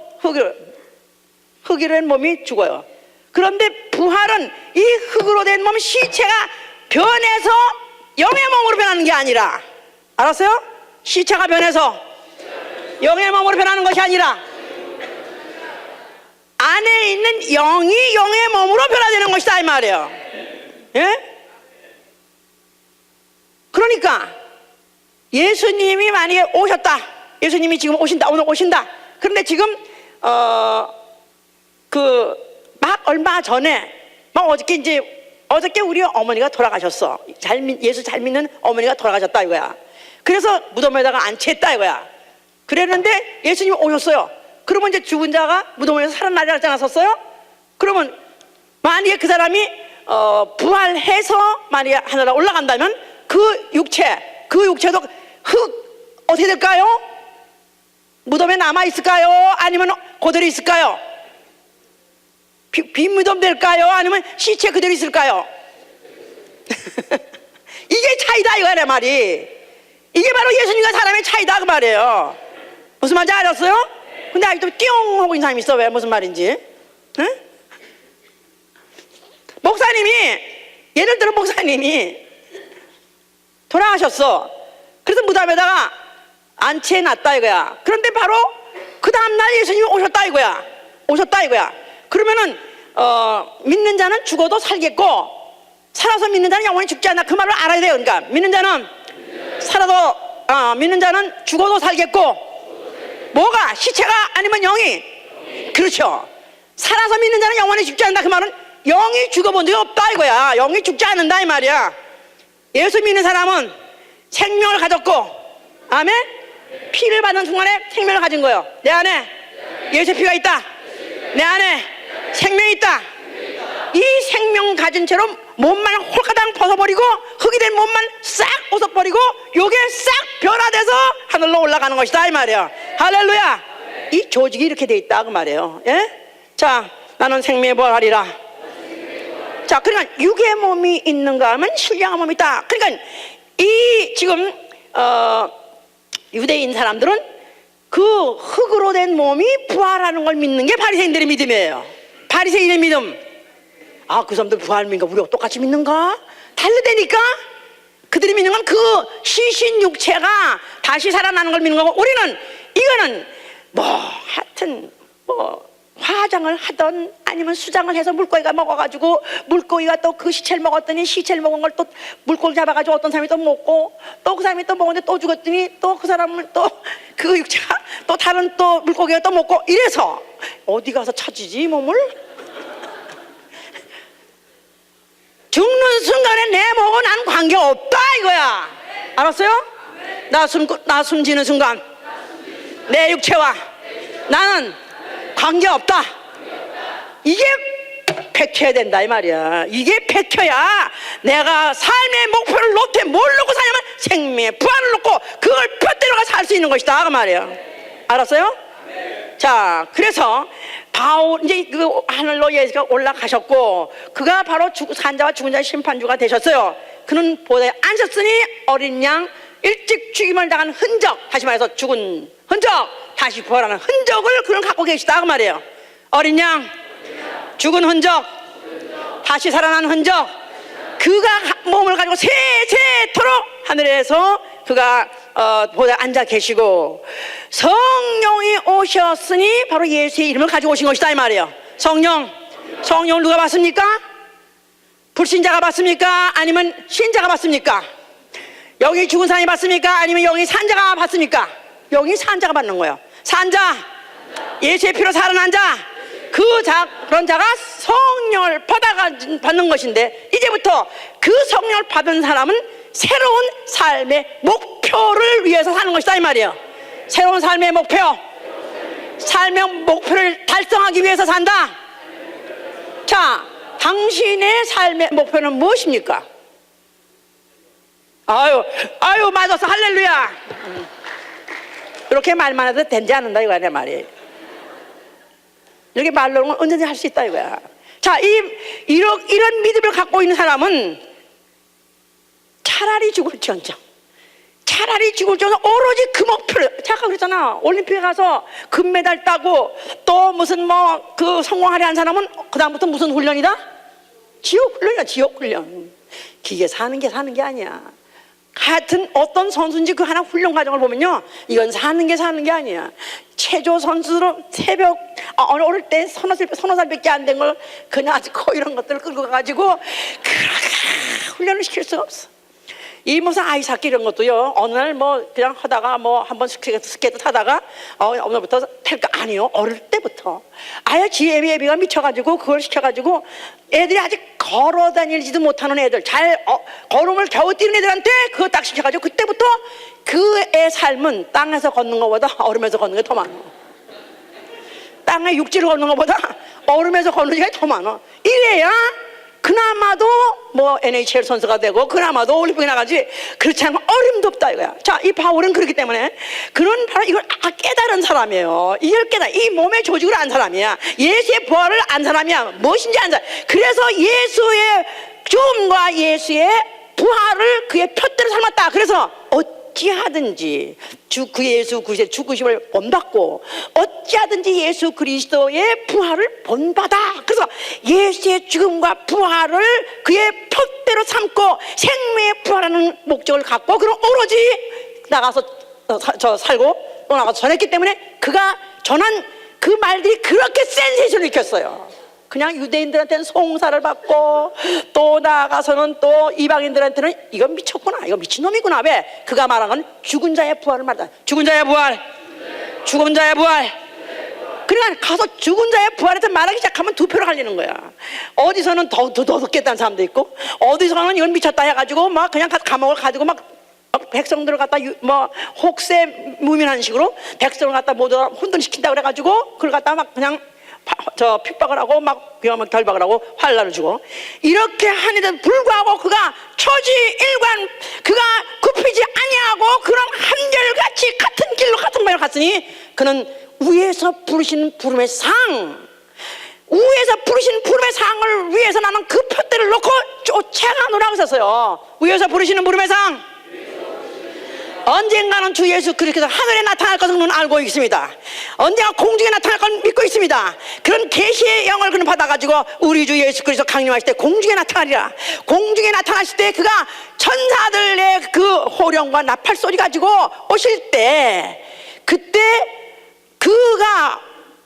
된 몸이 죽어요. 그런데 부활은 이 흙으로 된 몸, 시체가 변해서 영의 몸으로 변하는 게 아니라, 알았어요? 시체가 변해서 영의 몸으로 변하는 것이 아니라 안에 있는 영이 영의 몸으로 변화되는 것이다 이 말이에요. 예? 그러니까 예수님이 만약에 오셨다, 예수님이 지금 오신다, 오늘 오신다. 그런데 지금 막 얼마 전에, 막 어저께 우리 어머니가 돌아가셨어. 예수 잘 믿는 어머니가 돌아가셨다 이거야. 그래서 무덤에다가 안치했다 이거야. 그랬는데 예수님이 오셨어요. 그러면 이제 죽은 자가 무덤에서 살아나지 않았었어요? 그러면 만약에 그 사람이 부활해서 만약에 하늘에 올라간다면 그 육체도 흙 어떻게 될까요? 무덤에 남아 있을까요? 아니면 그대로 있을까요? 빈 무덤 될까요? 아니면 시체 그대로 있을까요? 이게 차이다 이거야 내 말이. 이게 바로 예수님과 사람의 차이다 그 말이에요. 무슨 말인지 알았어요? 근데 아직도 띵 하고 있는 사람이 있어. 왜? 무슨 말인지. 응? 목사님이, 예를 들어 목사님이 돌아가셨어. 그래서 무덤에다가 안치해놨다 이거야. 그런데 바로 그 다음날 예수님이 오셨다 이거야. 오셨다 이거야. 그러면은 믿는 자는 죽어도 살겠고 살아서 믿는 자는 영원히 죽지 않나, 그 말을 알아야 돼요. 그러니까 믿는 자는 믿는 자는 죽어도 살겠고, 뭐가? 시체가 아니면 영이? 그렇죠. 살아서 믿는 자는 영원히 죽지 않는다. 그 말은 영이 죽어본 적이 없다 이거야. 영이 죽지 않는다 이 말이야. 예수 믿는 사람은 생명을 가졌고, 아멘? 피를 받는 순간에 생명을 가진 거예요. 내 안에 예수의 피가 있다. 내 안에 생명이 있다. 이 생명 가진 채로 몸만 홀가당 벗어버리고 흙이 된 몸만 싹 벗어버리고 요게 싹 변화돼서 하늘로 올라가는 것이다 이 말이에요. 할렐루야. 이 조직이 이렇게 돼 있다 그 말이에요. 예? 자, 나는 생명의 부활하리라. 자, 그러니까 육의 몸이 있는가 하면 신령한 몸이 있다. 그러니까 이 지금 유대인 사람들은 그 흙으로 된 몸이 부활하는 걸 믿는 게 바리새인들의 믿음이에요. 바리새인의 믿음. 아, 그 사람들 부활 믿는가? 우리가 똑같이 믿는가? 다르다니까? 그들이 믿는 건 그 시신 육체가 다시 살아나는 걸 믿는 거고, 우리는 이거는 하여튼 화장을 하던 아니면 수장을 해서 물고기가 먹어가지고 물고기가 또 그 시체를 먹었더니 시체를 먹은 걸 또 물고기 잡아가지고 어떤 사람이 또 먹고 또 그 사람이 또 먹었는데 또 죽었더니 또 그 사람을 또 그 육체가 또 다른 또 물고기가 또 먹고, 이래서 어디 가서 찾지 몸을? 죽는 순간에 내 몸은 난 관계없다 이거야. 알았어요? 나 숨지는 순간 내 육체와 나는 관계없다. 이게 백혀야 된다 이 말이야. 이게 백혀야 내가 삶의 목표를 놓되 뭘 놓고 사냐면 생명의 부활을 놓고 그걸 펴대로가 살 수 있는 것이다 그 말이야. 알았어요? 자, 그래서 바울 이제 그 하늘로 예수가 올라가셨고, 그가 바로 산 자와 죽은 자의 심판주가 되셨어요. 그는 보좌에 앉으셨으니 어린 양 일찍 죽임을 당한 흔적, 다시 말해서 죽은 흔적, 다시 부활하는 흔적을 그는 갖고 계시다 그 말이에요. 어린 양, 죽은 흔적, 다시 살아난 흔적, 그가 몸을 가지고 세세토록 하늘에서 그가 보좌에 앉아 계시고, 성령이 오셨으니 바로 예수의 이름을 가지고 오신 것이다 이 말이에요. 성령을 누가 받습니까? 불신자가 받습니까? 아니면 신자가 받습니까? 영이 죽은 사람이 받습니까? 아니면 영이 산 자가 받습니까? 영이 산 자가 받는 거예요. 산 자, 예수의 피로 살아난 자, 그런 자가 성령을 받는 것인데, 이제부터 그 성령을 받은 사람은 새로운 삶의 목표를 위해서 사는 것이다 이 말이에요. 새로운 삶의 목표를 달성하기 위해서 산다. 자, 당신의 삶의 목표는 무엇입니까? 아유 맞았어, 할렐루야. 이렇게 말만 해도 된지 않는다 이거야 내 말이. 이렇게 말로는 언제든지 할 수 있다 이거야. 자, 이런 믿음을 갖고 있는 사람은 차라리 죽을지언정 오로지 그 목표를, 잠깐 그랬잖아. 올림픽에 가서 금메달 따고 또 무슨 그 성공하려 한 사람은 그 다음부터 무슨 훈련이다? 지옥 훈련이야, 지옥 훈련. 기계 사는 게 아니야. 같은 어떤 선수인지 그 하나 훈련 과정을 보면요, 이건 사는 게 아니야. 체조 선수로 새벽 어릴 때 서너 살밖에 안 된 걸 그냥 아주 이런 것들을 끌고 가가지고 그렇게 훈련을 시킬 수가 없어. 이 무슨 아이스하키 이런 것도요, 어느 날 뭐 그냥 하다가 뭐 한번 스케이트 타다가 오늘부터 탈까? 아니요, 어릴 때부터 아예 예비가 미쳐가지고 그걸 시켜가지고 애들이 아직 걸어 다니지도 못하는 애들, 걸음을 겨우 뛰는 애들한테 그거 딱 시켜가지고 그때부터 그 애 삶은 땅에서 걷는 것보다 얼음에서 걷는 게 더 많아. 땅에 육지를 걷는 것보다 얼음에서 걷는 게 더 많아. 이래야 그나마도 뭐 NHL 선수가 되고 그나마도 올림픽에 나가지. 그렇지 않으면 어림도 없다 이거야. 자, 이 바울은 그렇기 때문에 그런 바로 이걸 깨달은 사람이에요. 이걸 이 몸의 조직을 안 사람이야. 예수의 부활을 안 사람이야. 무엇인지 안 사람. 그래서 예수의 죽음과 예수의 부활을 그의 표대로 삶았다. 그래서 어찌하든지 그 예수 그리스도의 죽으심을 본받고 어찌하든지 예수 그리스도의 부활을 본받아. 그래서 예수의 죽음과 부활을 그의 표대로 삼고 생명의 부활하는 목적을 갖고 그럼 오로지 나가서 살고 또 나가서 전했기 때문에 그가 전한 그 말들이 그렇게 센세이션을 일으켰어요. 그냥 유대인들한테는 송사를 받고 또 나아가서는 또 이방인들한테는 이건 미쳤구나, 이거 미친놈이구나. 왜? 그가 말한 건 죽은 자의 부활을 말한다. 죽은 자의 부활, 죽은 자의 부활. 그러니까 가서 죽은 자의 부활에서 말하기 시작하면 두 표로 갈리는 거야. 어디서는 더 듣겠다는 사람도 있고, 어디서는 이건 미쳤다 해가지고 막 그냥 감옥을 가지고 막 백성들을 갖다 뭐 혹세 무민한 식으로 백성을 갖다 모두 혼돈시킨다 그래가지고 그걸 갖다 막 그냥 핍박을 하고 막 결박을 하고 환란을 주고 이렇게 하는데도 불구하고 그가 초지일관 그가 굽히지 아니하고 그런 한결같이 같은 길로 같은 방향을 갔으니 그는 위에서 부르신 부름의 상, 위에서 부르신 부름의 상을 위해서 나는 그 표대를 놓고 쫓아가노라고 썼어요. 위에서 부르시는 부름의 상, 언젠가는 주 예수 그리스도께서 하늘에 나타날 것을 그는 알고 있습니다. 언젠가 공중에 나타날 걸 믿고 있습니다. 그런 계시의 영을 그는 받아가지고 우리 주 예수 그리스도 강림하실 때 공중에 나타나리라. 공중에 나타나실 때 그가 천사들의 그 호령과 나팔 소리 가지고 오실 때 그때 그가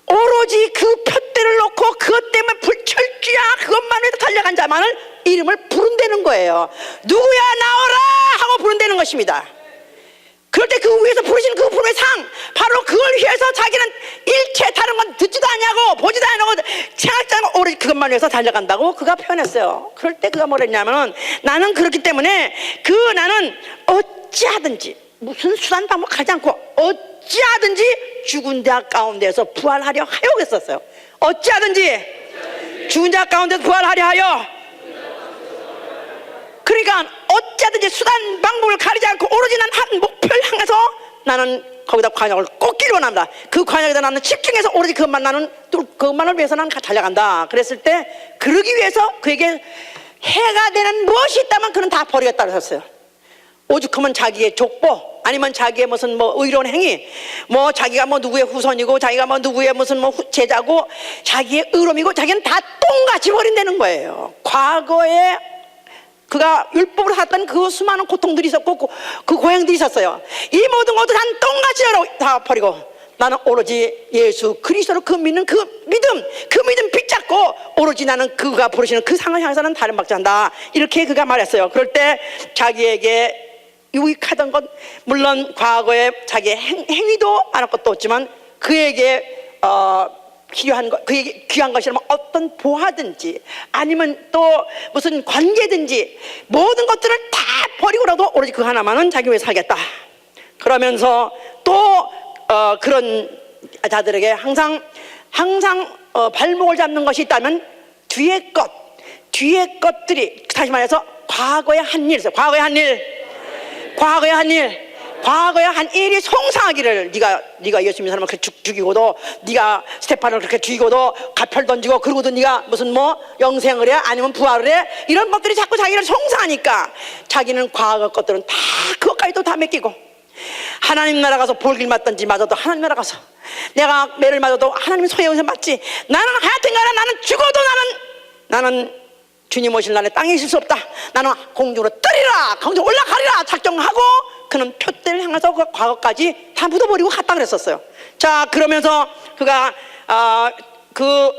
오로지 그 표대를 놓고 그것 때문에 불철주야 그것만 위해서 달려간 자만을 이름을 부른다는 거예요. 누구야 나오라 하고 부른다는 것입니다. 그럴 때 그 위에서 부르시는 그 부름의 상, 바로 그걸 위해서 자기는 일체 다른 건 듣지도 않냐고 보지도 않냐고 생각지 않고 오로지 그것만 위해서 달려간다고 그가 표현했어요. 그럴 때 그가 뭐라 했냐면 나는 그렇기 때문에 나는 어찌하든지 무슨 수단 방법 가지 않고 어찌하든지 죽은 자 가운데서 부활하려 하여 그랬었어요. 어찌하든지 죽은 자 가운데서 부활하려 하여. 그러니까 어찌하든지 수단 방법을 가리지 않고 오로지 난 한 목표를 향해서 나는 거기다 관역을 꽂기를 원합니다. 그 관역에다 나는 집중해서 오로지 그것만을 위해서 나는 달려간다. 그랬을 때 그러기 위해서 그에게 해가 되는 무엇이 있다면 그는 다 버리겠다고 했어요. 오죽하면 자기의 족보 아니면 자기의 무슨 뭐 의로운 행위, 뭐 자기가 뭐 누구의 후손이고 자기가 뭐 누구의 무슨 뭐 제자고 자기의 의로움이고 자기는 다 똥같이 버린다는 거예요. 과거에 그가 율법으로 살았던 그 수많은 고통들이 있었고 그 고행들이 있었어요. 이 모든 것도 다 똥같이 다 버리고 나는 오로지 예수 그리스도로 그 믿는 그 믿음 붙잡고 오로지 나는 그가 부르시는 그 상을 향해서는 다른 박자 한다. 이렇게 그가 말했어요. 그럴 때 자기에게 유익하던 것 물론 과거에 자기의 행위도 많을 것도 없지만 그에게 필요한 것, 그에게 귀한 것이라면 어떤 보화든지 아니면 또 무슨 관계든지 모든 것들을 다 버리고라도 오로지 그 하나만은 자기 위해 살겠다. 그러면서 또 그런 자들에게 항상 발목을 잡는 것이 있다면 뒤에 것들이 다시 말해서 과거의 한 일, 과거의 한 일이 송사하기를 네가 예수 믿는 사람을 그렇게 죽이고도 네가 스테파노를 그렇게 죽이고도 가펼 던지고 그러고도 네가 무슨 뭐 영생을 해 아니면 부활을 해 이런 것들이 자꾸 자기를 송사하니까 자기는 과거 것들은 다 그것까지도 다 맡기고 하나님 나라 가서 볼길 맞든지 맞아도 하나님 나라 가서 내가 매를 맞아도 하나님 소의 은혜 맞지 나는 하여튼간에 나는 죽어도 나는 주 주님 오실 날에 땅에 있을 수 없다. 나는 공중으로 뜨리라, 공중 올라가리라 작정하고 그는 표대를 향해서 그 과거까지 다 묻어버리고 갔다 그랬었어요. 자, 그러면서 그가 그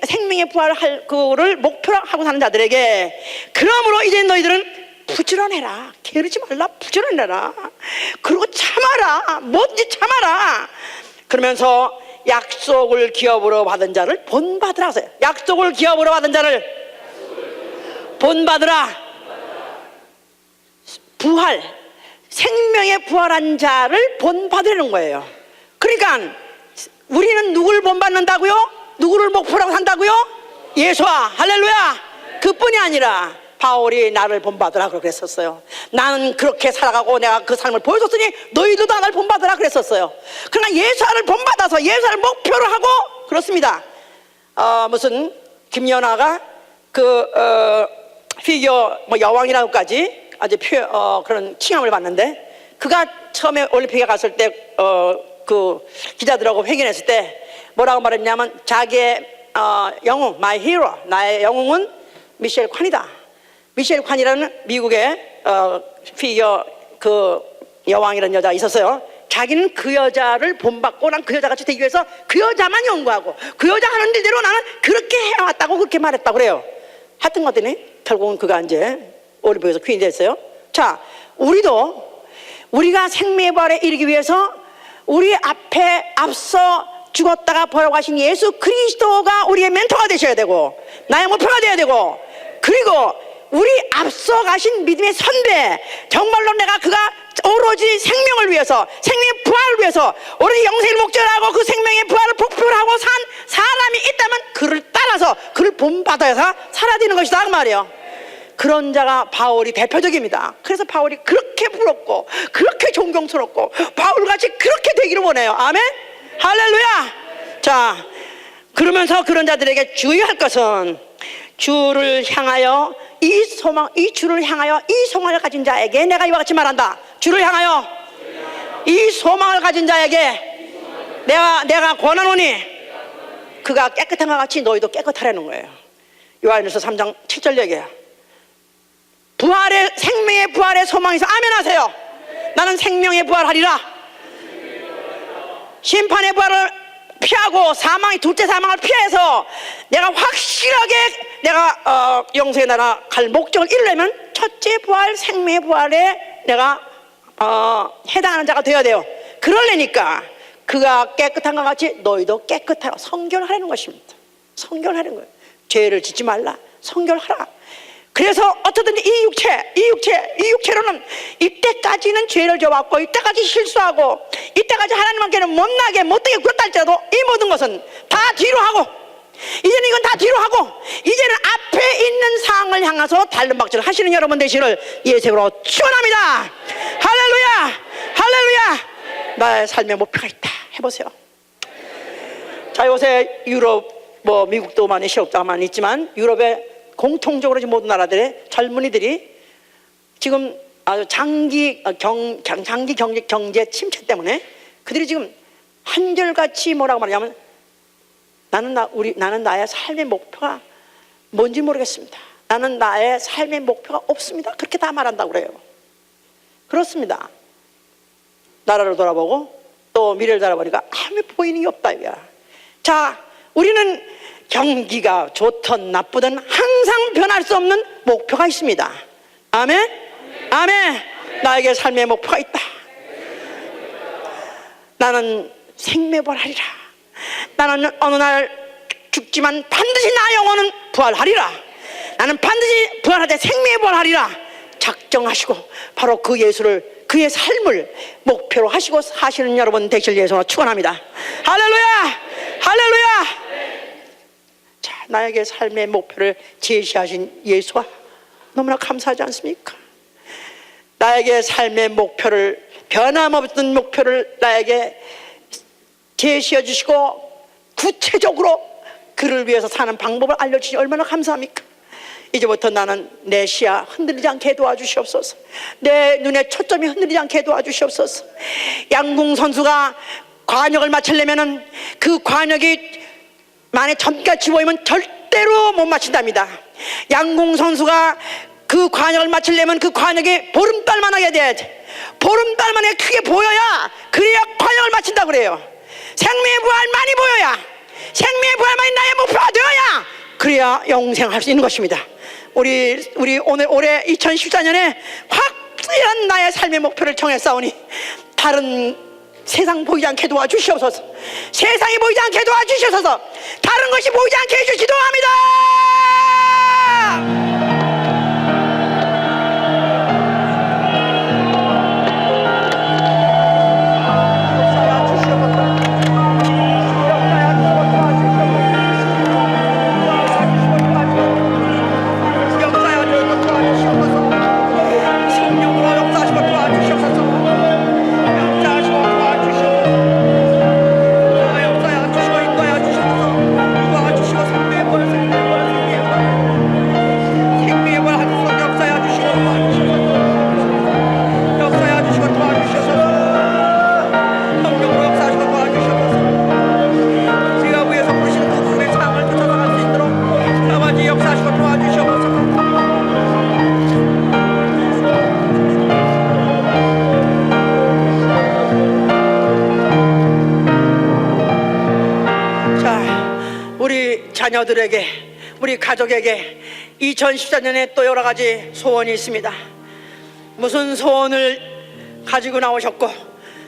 생명의 부활할 그를 목표로 하고 사는 자들에게, 그러므로 이제 너희들은 부지런해라, 게으르지 말라, 부지런해라, 그리고 참아라, 뭐든지 참아라. 그러면서 약속을 기업으로 받은 자를 본받으라 하세요. 약속을 기업으로 받은 자를 본받으라. 부활, 생명의 부활한 자를 본받으라는 거예요. 그러니까 우리는 누구를 본받는다고요? 누구를 목표로 산다고요? 예수와, 할렐루야. 그뿐이 아니라 바울이 나를 본받으라 그랬었어요. 나는 그렇게 살아가고 내가 그 삶을 보여줬으니 너희들도 나를 본받으라 그랬었어요. 그러나 예수를 본받아서 예수를 목표로 하고 그렇습니다. 무슨 김연아가 피겨 여왕이라고까지 아주 그런 칭함을 받는데, 그가 처음에 올림픽에 갔을 때 그 기자들하고 회견했을 때 뭐라고 말했냐면, 자기의 영웅, my hero, 나의 영웅은 미셸 콴이다. 미셸 콴이라는 미국의 피겨 그 여왕이라는 여자가 있었어요. 자기는 그 여자를 본받고 난 그 여자같이 되기 위해서 그 여자만 연구하고 그 여자 하는 일대로 나는 그렇게 해왔다고 그렇게 말했다고 그래요. 하여튼 것더니 결국은 그가 이제 올림픽에서 퀸이 됐어요. 자, 우리가 생명의 부활에 이르기 위해서 우리 앞에 앞서 죽었다가 부활하신 예수 그리스도가 우리의 멘토가 되셔야 되고 나의 목표가 되어야 되고, 그리고 우리 앞서 가신 믿음의 선배, 정말로 그가 오로지 생명을 위해서, 생명의 부활을 위해서 오로지 영생을 목적으로 하고 그 생명의 부활을 목표로 하고 산 사람이 있다면 그를 따라서 그를 본받아서 살아야 되는 것이다 그 말이에요. 그런 자가 바울이 대표적입니다. 그래서 바울이 그렇게 부럽고 그렇게 존경스럽고 바울같이 그렇게 되기를 원해요. 아멘, 할렐루야. 자, 그러면서 그런 자들에게 주의할 것은, 주를 향하여 이 주를 향하여 이 소망을 가진 자에게 내가 이와 같이 말한다. 주를 향하여 이 소망을 가진 자에게 내가 권하노니 그가 깨끗한 것 같이 너희도 깨끗하라는 거예요. 요한일서 3장 7절 얘기예요. 부활의, 생명의 부활의 소망에서 아멘 하세요. 나는 생명의 부활하리라. 심판의 부활을 피하고 둘째 사망을 피해서 내가 확실하게 내가 영생의 나라 갈 목적을 이루려면 첫째 부활, 생명의 부활에 내가 해당하는 자가 되어야 돼요. 그러려니까 그가 깨끗한 것 같이 너희도 깨끗하라, 성결하라는 것입니다. 성결하는 거예요. 죄를 짓지 말라, 성결하라. 그래서 어떻든지 이 육체로는 이때까지는 죄를 져왔고 이때까지 실수하고 이때까지 하나님께는 못나게 못되게 굴었다 할지라도 이 모든 것은 다 뒤로 하고, 이제는 이건 다 뒤로 하고 이제는 앞에 있는 상황을 향해서 달름박질 하시는 여러분 되시를 예수로 축원합니다. 할렐루야, 할렐루야. 나의 삶의 목표가 있다 해보세요. 자, 요새 유럽 미국도 많이 실업자만 있지만 유럽에 공통적으로 모든 나라들의 젊은이들이 지금 아주 장기 경제 침체 때문에 그들이 지금 한결같이 뭐라고 말하냐면, 나는 나의 삶의 목표가 뭔지 모르겠습니다. 나는 나의 삶의 목표가 없습니다. 그렇게 다 말한다고 그래요. 그렇습니다. 나라를 돌아보고 또 미래를 돌아보니까 아무 보이는 게 없다 이거야. 자, 우리는 경기가 좋든 나쁘든 항상 변할 수 없는 목표가 있습니다. 아멘? 아멘. 나에게 삶의 목표가 있다. 나는 생매부활하리라. 나는 어느 날 죽지만 반드시 나 영혼은 부활하리라. 나는 반드시 부활하되 생매부활하리라 작정하시고 바로 그 예수를, 그의 삶을 목표로 하시고 사시는 여러분 되실 예수로 축원합니다. 할렐루야, 할렐루야. 자, 나에게 삶의 목표를 제시하신 예수와 너무나 감사하지 않습니까? 나에게 삶의 목표를, 변함없는 목표를 나에게 제시해 주시고 구체적으로 그를 위해서 사는 방법을 알려주시니 얼마나 감사합니까? 이제부터 나는 내 시야 흔들리지 않게 도와주시옵소서. 내 눈의 초점이 흔들리지 않게 도와주시옵소서. 양궁 선수가 관역을 맞추려면은 그 관역이 만에 점같이 보이면 절대로 못 맞춘답니다. 양궁 선수가 그 관역을 맞추려면 그 관역에 보름달만 하게 돼야 돼. 보름달만 크게 보여야 그래야 관역을 맞춘다 그래요. 생명의 부활 많이 보여야, 생명의 부활만이 나의 목표가 되어야 그래야 영생할 수 있는 것입니다. 우리 올해 2014년에 확실한 나의 삶의 목표를 정했사오니 다른 세상 보이지 않게 도와주시옵소서. 세상이 보이지 않게 도와주시옵소서. 다른 것이 보이지 않게 해주시 기도합니다. 자녀들에게, 우리 가족에게 2014년에 또 여러 가지 소원이 있습니다. 무슨 소원을 가지고 나오셨고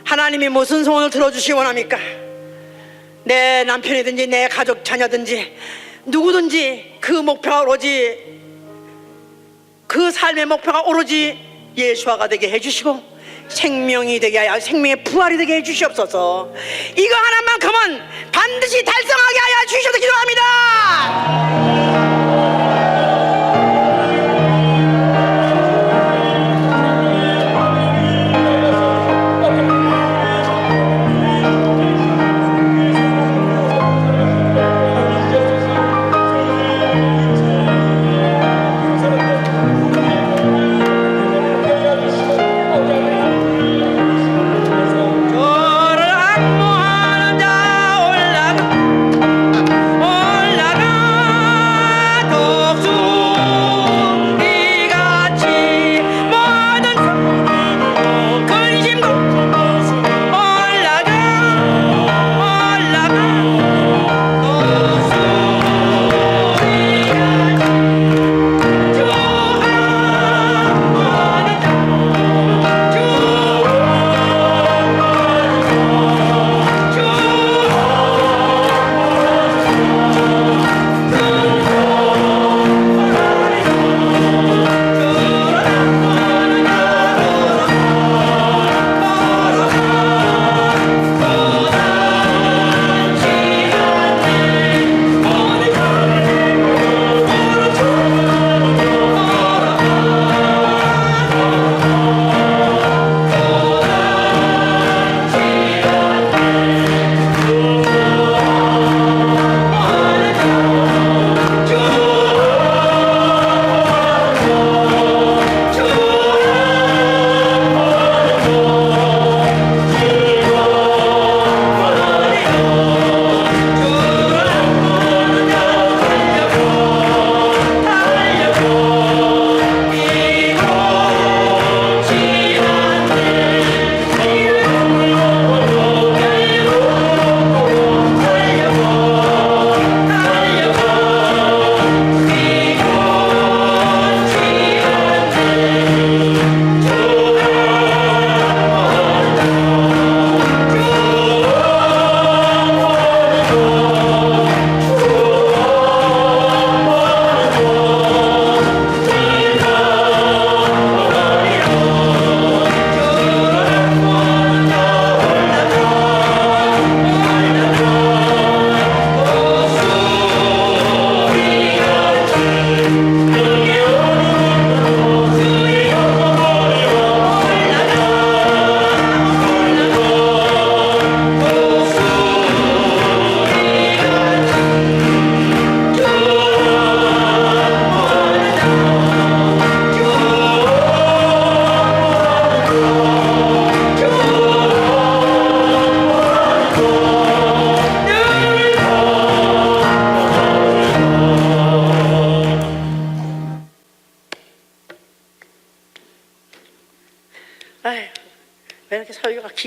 하나님이 무슨 소원을 들어주시기 원합니까? 내 남편이든지 내 가족 자녀든지 누구든지 그 목표가 오로지, 그 삶의 목표가 오로지 예수화가 되게 해주시고 생명이 되게 하여 생명의 부활이 되게 해주시옵소서. 이거 하나만큼은 반드시 달성하게 하여 주시옵소서 기도합니다.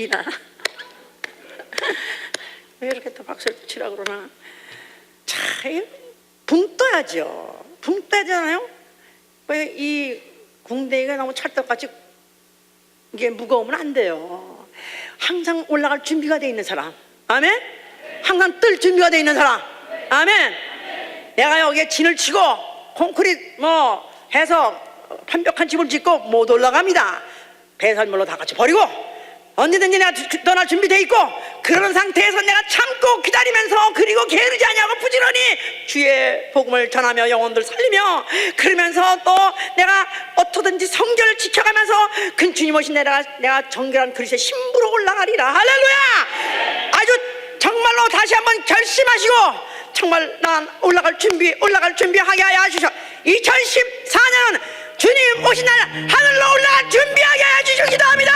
치나? 왜 이렇게 또 박수를 치라고 그러나? 자, 붕 떠야죠. 붕 떠야잖아요. 왜 이 궁뎅이가 너무 찰떡같이 이게 무거우면 안 돼요. 항상 올라갈 준비가 돼 있는 사람, 아멘. 항상 뜰 준비가 돼 있는 사람, 아멘. 내가 여기에 진을 치고 콘크리트 뭐 해서 완벽한 집을 짓고 못 올라갑니다. 배설물로 다 같이 버리고 언제든지 내가 떠날 준비돼 있고, 그런 상태에서 내가 참고 기다리면서, 그리고 게으르지 아니하고 부지런히 주의 복음을 전하며 영혼들 살리며, 그러면서 또 내가 어떻든지 성결을 지켜가면서 그 주님 오신 내가 정결한 그리스도의 신부로 올라가리라. 할렐루야. 아주 정말로 다시 한번 결심하시고 정말 난 올라갈 준비하게 하여 주셔. 2014년은 주님 오신 날 하늘로 올라갈 준비하게 하여 주시기 기도합니다.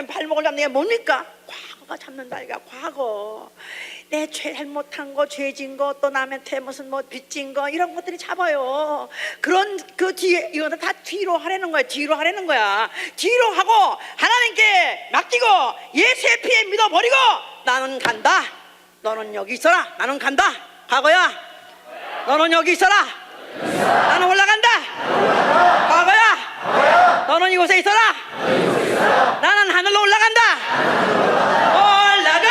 발목을 잡는 게 뭡니까? 과거가 잡는다. 이거 과거 내 잘못한 거, 죄진 거, 또 남한테 무슨 뭐 빚진 거, 이런 것들이 잡아요. 그런 그 뒤에 이거는 다 뒤로 하라는 거야. 뒤로 하라는 거야. 뒤로 하고 하나님께 맡기고 예수의 피에 믿어버리고 나는 간다. 너는 여기 있어라. 나는 간다. 과거야. 너는 여기 있어라. 나는 올라간다. 과거야. 너는 이곳에 있어라. 나는 하늘로 올라간다. 올라가.